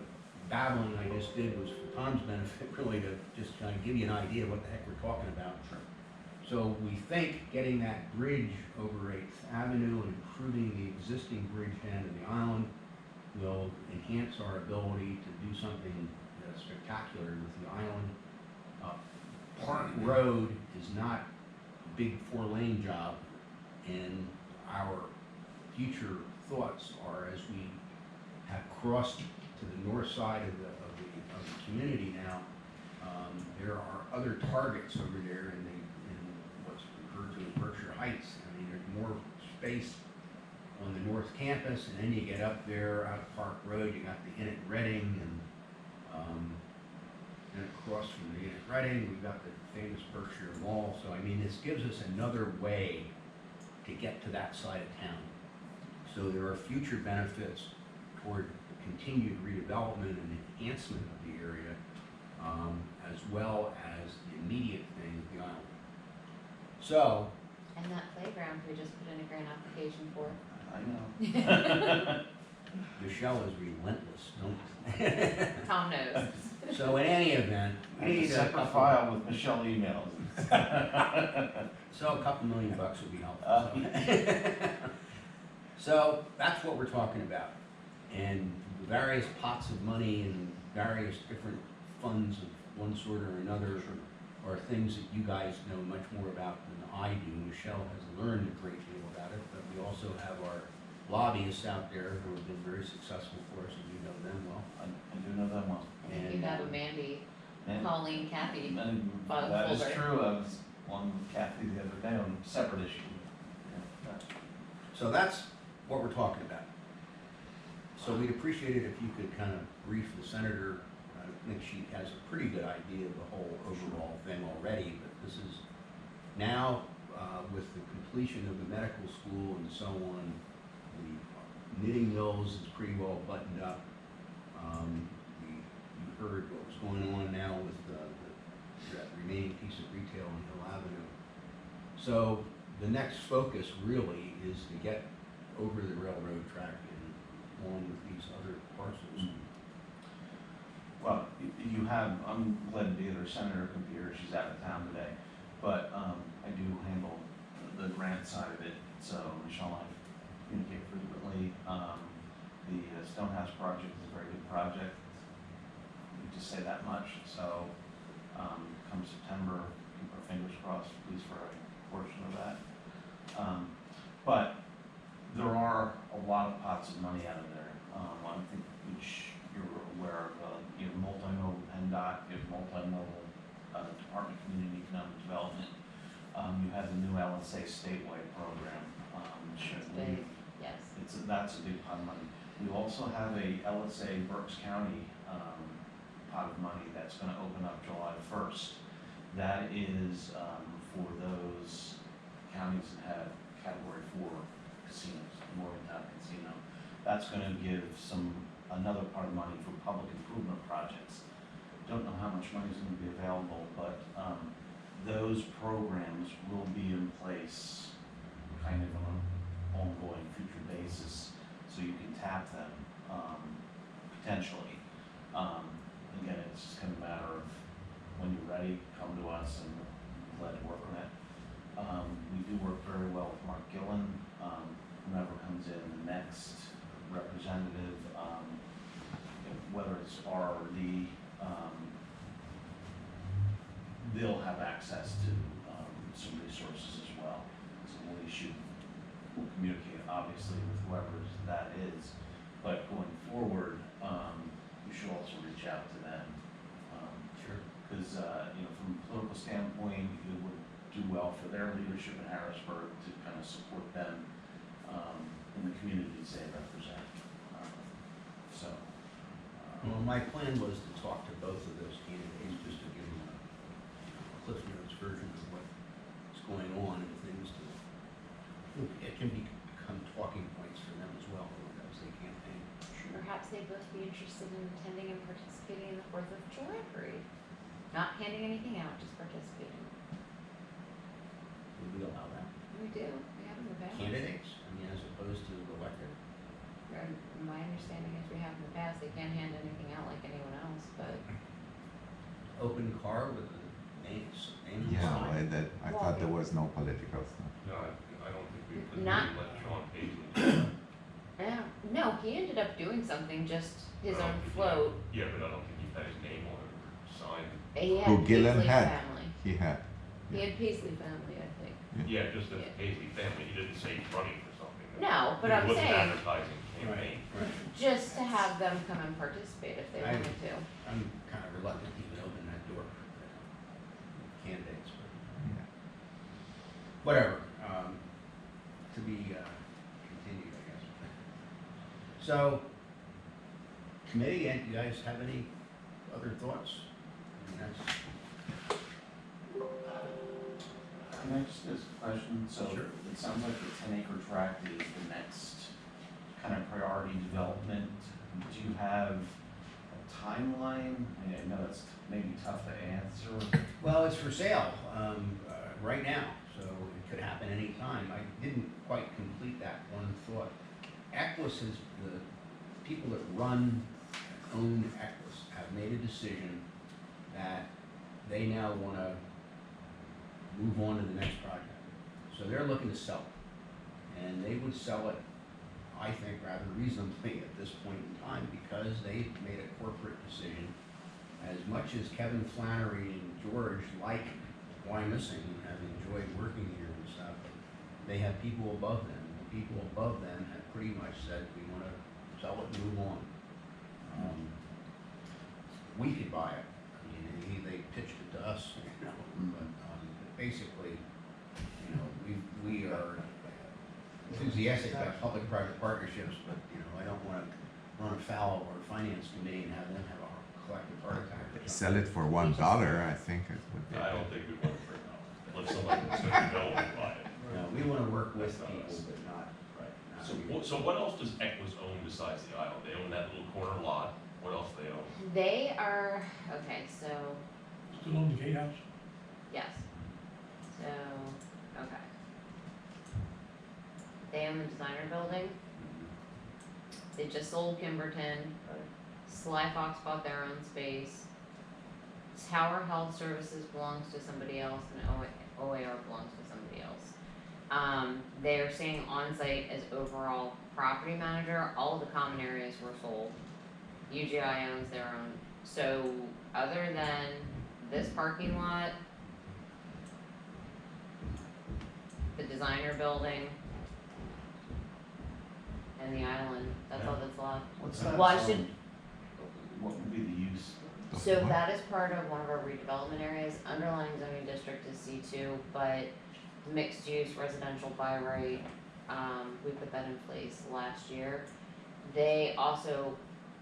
babbling I just did was for Tom's benefit, really to just kind of give you an idea of what the heck we're talking about. So we think getting that bridge over 8th Avenue and improving the existing bridge end of the island will enhance our ability to do something spectacular with the island. Park Road is not a big 4-lane job, and our future thoughts are, as we have crossed to the north side of the community now, there are other targets over there in what's referred to as Berkshire Heights. I mean, there's more space on the north campus, and then you get up there out of Park Road, you got the Inn at Reading, and across from the Inn at Reading, we've got the famous Berkshire Mall. So I mean, this gives us another way to get to that side of town. So there are future benefits toward the continued redevelopment and enhancement of the area, as well as the immediate thing of the island. So,
And that playground we just put in a grant application for.
I know.
Michelle is relentless, don't
Tom knows.
So in any event, we need a
separate
couple,
file with Michelle emails.
so a couple $1 million would be helpful. So that's what we're talking about. And the various pots of money and various different funds of one sort or another are things that you guys know much more about than I do. Michelle has learned a great deal about it, but we also have our lobbyists out there who have been very successful for us, and you know them well.
I do know that well.
I think you have Mandy,
And-
Colleen, Kathy.
and
File
that is
folder.
true. I was on with Kathy the other day on a separate issue. Yeah.
So that's what we're talking about. So we'd appreciate it if you could kind of brief the senator. I think she has a pretty good idea of the whole overall thing already, but this is now, with the completion of the medical school and so on, the knitting mills is pretty well buttoned up. You heard what was going on now with that remaining piece of retail on Hill Avenue. So the next focus really is to get over the railroad track and on with these other parcels.
Well, you have, I'm glad neither Senator can be here, she's out of town today, but I do handle the grant side of it, so Michelle and I communicate frequently. The Stonehouse project is a very good project, we just say that much, so come September, keep our fingers crossed, at least for a portion of that. But there are a lot of pots of money out of there, I think which you're aware of, you have multimodal PennDOT, you have multimodal Department of Community Economic Development. You have the new LSA statewide program, which I believe
Yes.
that's a big pot of money. We also have a LSA Berks County pot of money that's gonna open up July 1st. That is for those counties that have Category 4 casinos, Morgantown Casino. That's gonna give another part of money for public improvement projects. Don't know how much money is gonna be available, but those programs will be in place kind of on an ongoing future basis, so you can tap them potentially. Again, it's just kind of a matter of when you're ready, come to us and let it work on it. We do work very well with Mark Gillen, whomever comes in, the next representative, whether it's R or D, they'll have access to, some resources as well. So we should, we'll communicate obviously with whoever that is, but going forward, we should also reach out to them.
Sure.
Because, from a political standpoint, it would do well for their leadership in Harrisburg to kind of support them in the communities they represent.
Well, my plan was to talk to both of those candidates, just to give them a Cliff Notes version of what's going on and things to, it can become talking points for them as well, as they campaign.
Perhaps they'd both be interested in attending and participating in the Fourth of July parade. Not handing anything out, just participating.
Would we allow that?
We do, we have in the past.
Candidates, I mean, as opposed to elected?
My understanding is we have in the past, they can't hand anything out like anyone else, but.
Open car with the names, names
Yeah,
on it.
I thought there was no political stuff.
No, I don't think we could
Not-
let Sean Paisley.
Yeah, no, he ended up doing something, just his
I don't
own
think he-
float.
Yeah, but I don't think he had his name on it or signed.
He had
Who Gillen
Paisley
had.
family.
He had.
He had Paisley family, I think.
Yeah, just as
Yeah.
Paisley family, he didn't say he's running for something.
No, but
He
I'm
wasn't
saying,
advertising campaign.
Right.
just to have them come and participate if they
I-
wanted to.
I'm kind of reluctant to even open that door for candidates, but
Yeah.
whatever, to be continued, I guess. So, committee, and you guys have any other thoughts? I mean, that's,
Can I just ask a question? So
Sure.
it sounds like the 10-acre tract is the next kind of priority development. Do you have a timeline? I know it's maybe tough to answer.
well, it's for sale, right now, so it could happen anytime. I didn't quite complete that one thought. Equus is, the people that run, own Equus have made a decision that they now wanna move on to the next project. So they're looking to sell it. And they would sell it, I think, rather reasonably at this point in time, because they made a corporate decision. As much as Kevin Flannery and George like Wyomissing and have enjoyed working here and stuff, they have people above them. The people above them have pretty much said, we wanna sell it and move on. We could buy it. I mean, they pitched it to us, but basically, we are enthusiastic about public-private partnerships, but, I don't wanna run afoul of our finance committee and have them have a collective heart attack. or
Sell
something.
it for $1, I think it would be.
I don't think we want it for now, unless someone says no, we buy it.
No, we wanna work with
That's not
people,
us.
but not, not
So,
we.
so what else does Equus own besides the island? They own that little corner lot, what else do they own?
They are, okay, so,
Still on the Gate House?
yes. So, okay. They own the designer building. They just sold Kimberton. Sly Fox bought their own space. Tower Health Services belongs to somebody else and OAR belongs to somebody else. They're staying on site as overall property manager. All of the common areas were sold. UGI owns their own. So other than this parking lot, the designer building, and the island, that's all that's left.
What's that?
Well, I should-
What would be the use?
So that is part of one of our redevelopment areas, underlying zoning district is C2, but mixed use residential by right, we put that in place last year. They also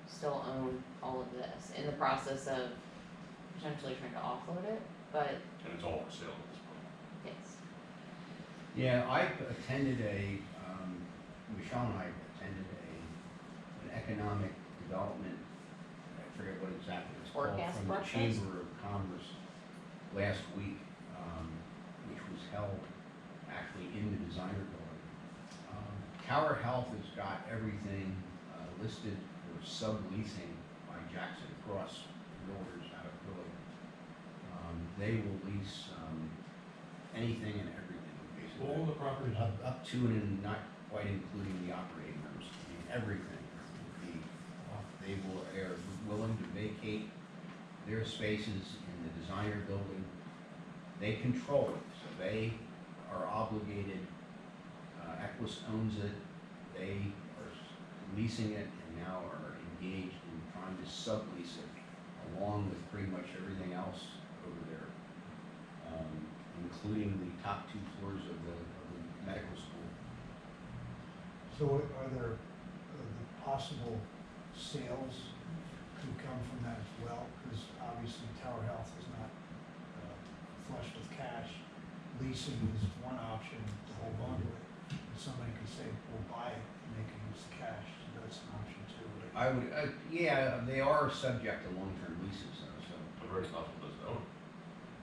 still own all of this, in the process of potentially trying to offload it, but
And it's all for sale at this point.
yes.
Yeah, I attended Michelle and I attended an economic development, I forget what exactly it's called,
Forecast
from the
breakfast?
Chamber of Commerce last week, which was held actually in the designer building. Tower Health has got everything listed for subleasing by Jackson Cross Realtors out of Philly. They will lease, anything and everything, basically.
All the properties,
Up to and not quite including the operating rooms, I mean, everything would be, they're willing to vacate their spaces in the designer building. They control it, so they are obligated, Equus owns it, they are leasing it and now are engaged in trying to sublease it along with pretty much everything else over there, including the top 2 floors of the medical school.
So are there the possible sales could come from that as well? Because obviously Tower Health is not flush with cash. Leasing is one option to hold on to it. And somebody could say, we'll buy it and they can use the cash, so that's an option too.
I would, yeah, they are subject to long-term leases though, so.
The very hospital doesn't own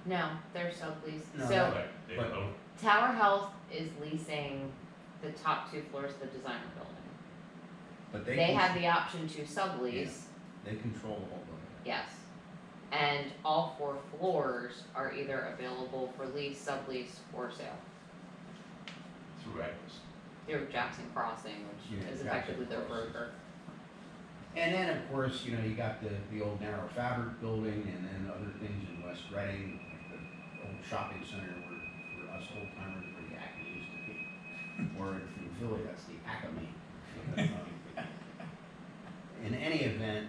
No, they're subleased.
No,
So
it. Right, they
But-
don't own
Tower Health is leasing the top 2 floors of the designer building.
But
They have the option to sublease,
They control the whole building.
yes. And all 4 floors are either available for lease, sublease, or sale
through Agnes.
through Jackson Crossing, which
Yeah,
is
Jackson
effectively their
Crossing.
broker.
And then, of course, you know, you got the old narrow fabric building and then other things in West Reading, like the old shopping center where us old timers where the Acme used to be. Or in Philly, that's the Acme. In any event,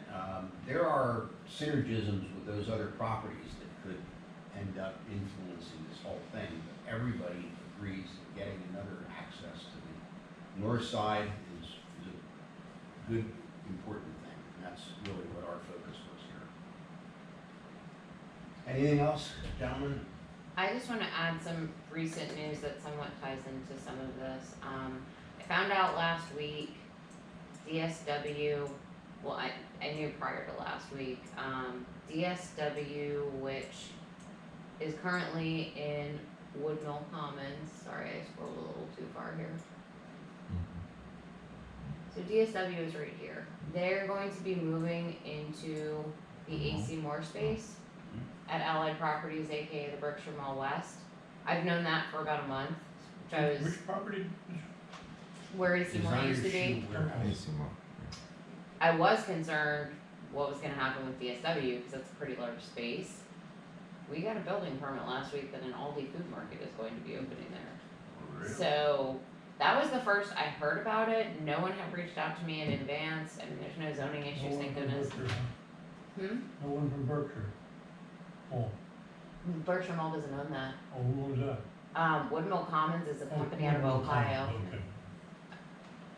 there are synergisms with those other properties that could end up influencing this whole thing. But everybody agrees that getting another access to the north side is a good, important thing. And that's really what our focus was here. Anything else, gentlemen?
I just wanna add some recent news that somewhat ties into some of this. I found out last week, DSW, well, I knew prior to last week, DSW, which is currently in Woodmill Commons, sorry, I scrolled a little too far here. So DSW is right here. They're going to be moving into the AC Moore space at Allied Properties, aka the Berkshire Mall West. I've known that for about a month, which I was,
which property?
where AC Moore
Designer
used to be.
shoe warehouse.
Bellissimo.
I was concerned what was gonna happen with DSW, because that's a pretty large space. We got a building permit last week that an Aldi food market is going to be opening there. So, that was the first I heard about it, no one had reached out to me in advance, I mean, there's no zoning issues, thank goodness.
No one from Berkshire. Oh,
Berkshire Mall doesn't own that.
oh, who was that?
Woodmill Commons is a
Oh,
company out of
Woodmill
Ohio.
Commons, okay.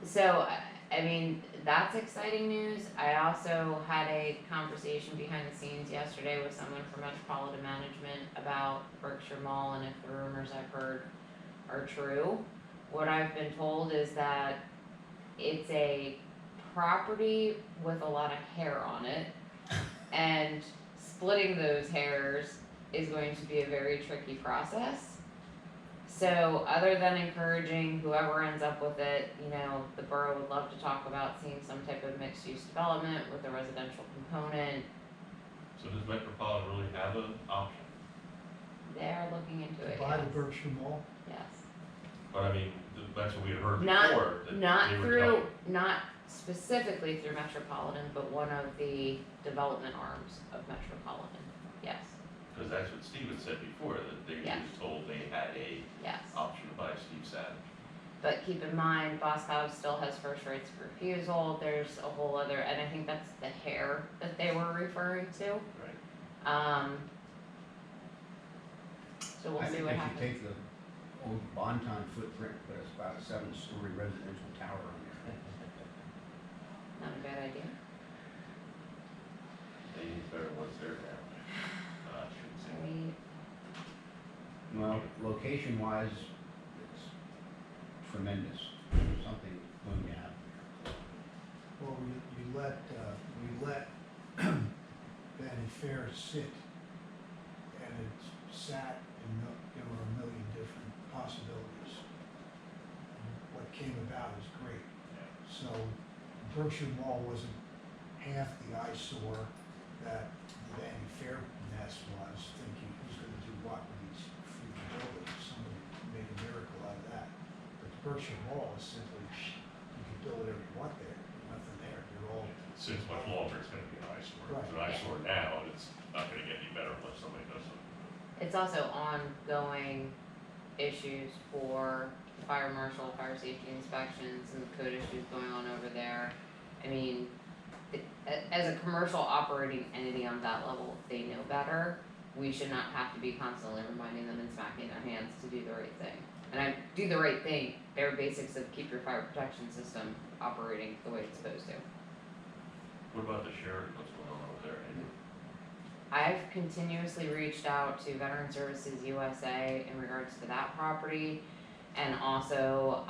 So, I mean, that's exciting news. I also had a conversation behind the scenes yesterday with someone from Metropolitan Management about Berkshire Mall and if the rumors I've heard are true. What I've been told is that it's a property with a lot of hair on it, and splitting those hairs is going to be a very tricky process. So other than encouraging whoever ends up with it, you know, the borough would love to talk about seeing some type of mixed use development with a residential component.
So does Metropolitan really have an option?
They're looking into it,
Buy the
yes.
Berkshire Mall.
Yes.
But I mean, that's what we had heard
Not-
before, that
Not
they were
through,
telling.
not specifically through Metropolitan, but one of the development arms of Metropolitan, yes,
Cause that's what Steven said before, that they
Yeah.
was told they had a
yes.
option to buy Steve Savage.
But keep in mind, Boscov still has first rights of refusal, there's a whole other, and I think that's the hair that they were referring to.
Right.
So we'll
I
see
think
what
they should
happens.
take the old Bonton footprint, put about a 7-story residential tower on there.
Not a bad idea.
They need better ones there now. I shouldn't say
I
that.
mean,
Well, location-wise, it's tremendous. There's something going to happen there.
Well, we let Vanity Fair sit, and it sat and there were a million different possibilities. And what came about is great. So Berkshire Mall wasn't half the eyesore that the Vanity Fair mess was, thinking who's gonna do what with these freaking buildings, somebody make a miracle out of that. But the Berkshire Mall is simply, you can build whatever you want there, there's nothing there, they're all,
Since much longer, it's gonna be an eyesore. It's an
Right.
eyesore now, and it's not gonna get any better unless somebody does something.
It's also ongoing issues for the fire marshal, fire safety inspections, and the code issues going on over there. I mean, as a commercial operating entity on that level, if they know better, we should not have to be constantly reminding them and smacking their hands to do the right thing. And I do the right thing, there are basics of keep your fire protection system operating the way it's supposed to.
What about the sheriff, what's going on over there? Anything?
I've continuously reached out to Veteran Services USA in regards to that property, and also,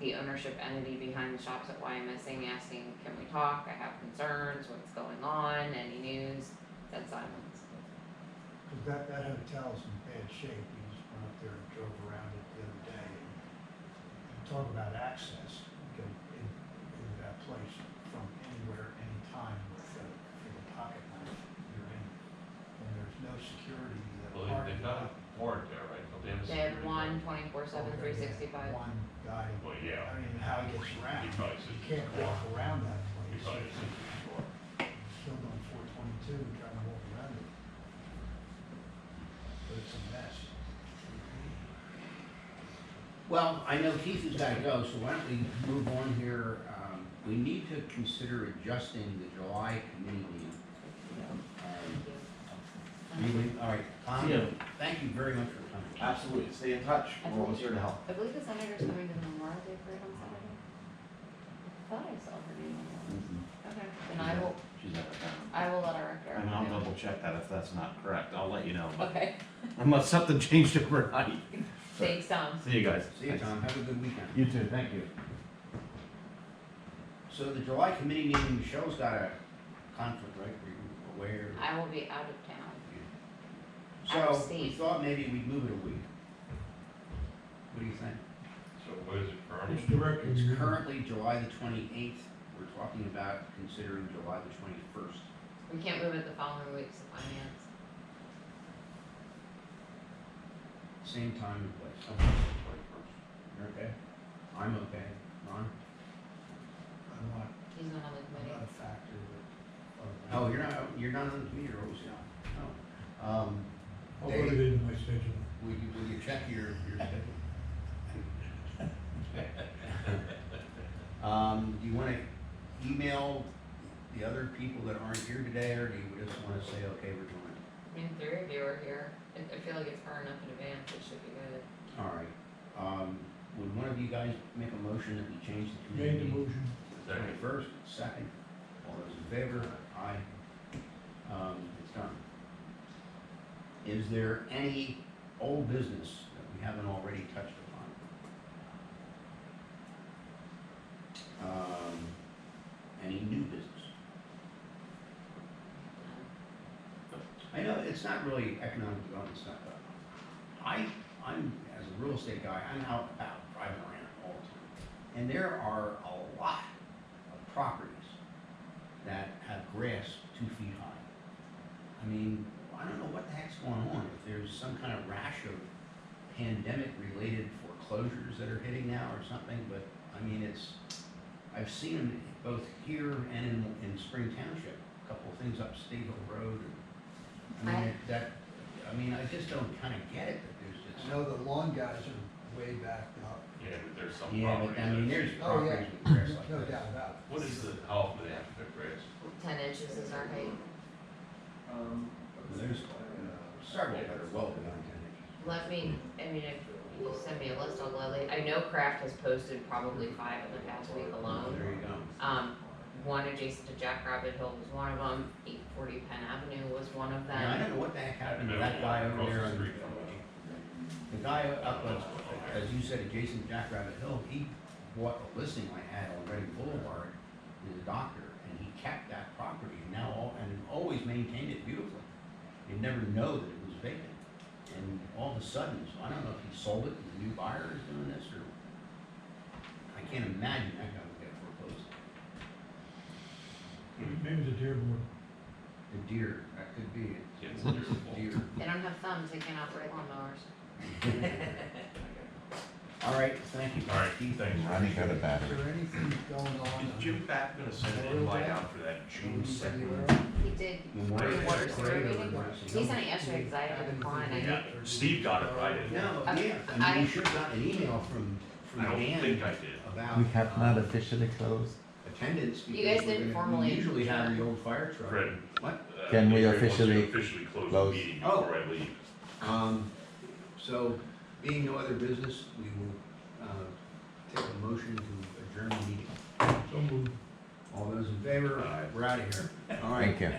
the ownership entity behind the shops at YMSing, asking, can we talk, I have concerns, what's going on, any news, dead silence.
cause that hotel's in bad shape, we just went up there and drove around it the other day. And talk about access, you go into that place from anywhere, anytime with the pocket knife you're in. And there's no security,
Well, they've got a warrant there, right? Don't they have a
They have
security
one 24/7, 365.
One guy,
Well, yeah.
I mean, how he gets around,
He probably
you
sits
can't
before.
walk around that
He
place.
probably sits before.
Killed on 422, trying to walk around it. But it's a mess.
Well, I know Keith has gotta go, so why don't we move on here? We need to consider adjusting the July committee meeting. All right, Tom,
See ya.
thank you very much for coming.
Absolutely, stay in touch, we're always here to help.
I believe the senator's coming to the Memorial Day parade on Saturday. I thought I saw her name on there. Okay, then
She's out of town.
I will let our director
And I'll
know.
double check that if that's not correct, I'll let you know, but
Okay,
unless something changed overnight.
thanks, Tom.
See you guys.
See you, Tom, have a good weekend.
You too, thank you.
So the July committee meeting, Michelle's got a conflict, right, were you aware?
I will be out of town.
So,
out of
we
state.
thought maybe we'd move it a week. What do you think?
So what is it,
Which
permanent?
director
It's
you?
currently July the 28th, we're talking about considering July the 21st.
We can't move it the following weeks of finance.
Same time and place. You're okay? I'm okay. Ron?
I'm not,
He's not on the
I'm
committee.
not a factor, but.
Oh, you're not on the committee, you're always not. No.
I'll put it into my schedule.
Will you check your schedule? Do you wanna email the other people that aren't here today, or do you just wanna say, okay, we're doing it?
I mean, three of you are here. I feel like it's far enough in advance, it should be good.
All right. Would one of you guys make a motion that we change the
Made
committee?
the motion.
Second.
First, second, all those in favor? Aye. It's done. Is there any old business that we haven't already touched upon? Any new business? I know it's not really economic development stuff, but I'm, as a real estate guy, I'm out and about, driving around all the time. And there are a lot of properties that have grass 2 feet high. I mean, I don't know what the heck's going on, if there's some kind of rash of pandemic-related foreclosures that are hitting now or something, but, I mean, I've seen them both here and in Spring Township, a couple of things up State Hill Road, and, I mean, I just don't kinda get it, that there's
I
just.
know the lawn guys are way backed up.
Yeah, but there's some
Yeah,
properties.
but I mean, there's
Oh, yeah,
properties with grass like
no
that.
doubt about it.
What is the, how often do they have to cut grass?
10 inches is our height.
There's several that are well beyond 10 inches.
Let me, I mean, if you send me a list, I'll gladly, I know Kraft has posted probably 5 in the past week alone.
There you go.
One adjacent to Jack Rabbit Hill was one of them, 840 Penn Avenue was one of them.
Yeah, I don't know what the heck happened to that guy over there on the guy up, as you said, adjacent to Jack Rabbit Hill, he bought a listing I had on Reading Boulevard, he's a doctor, and he kept that property and and always maintained it beautifully. You'd never know that it was vacant. And all of a sudden, so I don't know if he sold it and the new buyer is doing this, or I can't imagine that guy would get foreclosed.
Maybe the Dearborn.
The deer, that could be it.
Yeah, it's wonderful.
Deer.
They don't have thumbs, they can't operate lawnmowers.
All right, thank you.
All right, thanks.
Running out of
Is
battery.
there anything going on?
Is Jim back gonna send an invite out for that June second?
He did,
Memorial
for water
Day
sewer
parade or
meeting,
what?
he sent it yesterday, cause I had to decline, I
Yeah, Steve got it, but I didn't.
No,
Okay,
yeah, I mean, you should have gotten an email from
I don't
Dan
think I did.
about.
We have not officially closed.
Attendance.
You guys
because we're
didn't
gonna-
formally
We usually have
adjourn.
the old fire truck.
Fred.
What?
Can we
Adrian wants to
officially
officially close the
close?
meeting
Oh.
before I leave.
So, being no other business, we will, take a motion to adjourn the meeting.
So moved.
All those in favor?
Aye.
We're out of here. All right.
Thank you.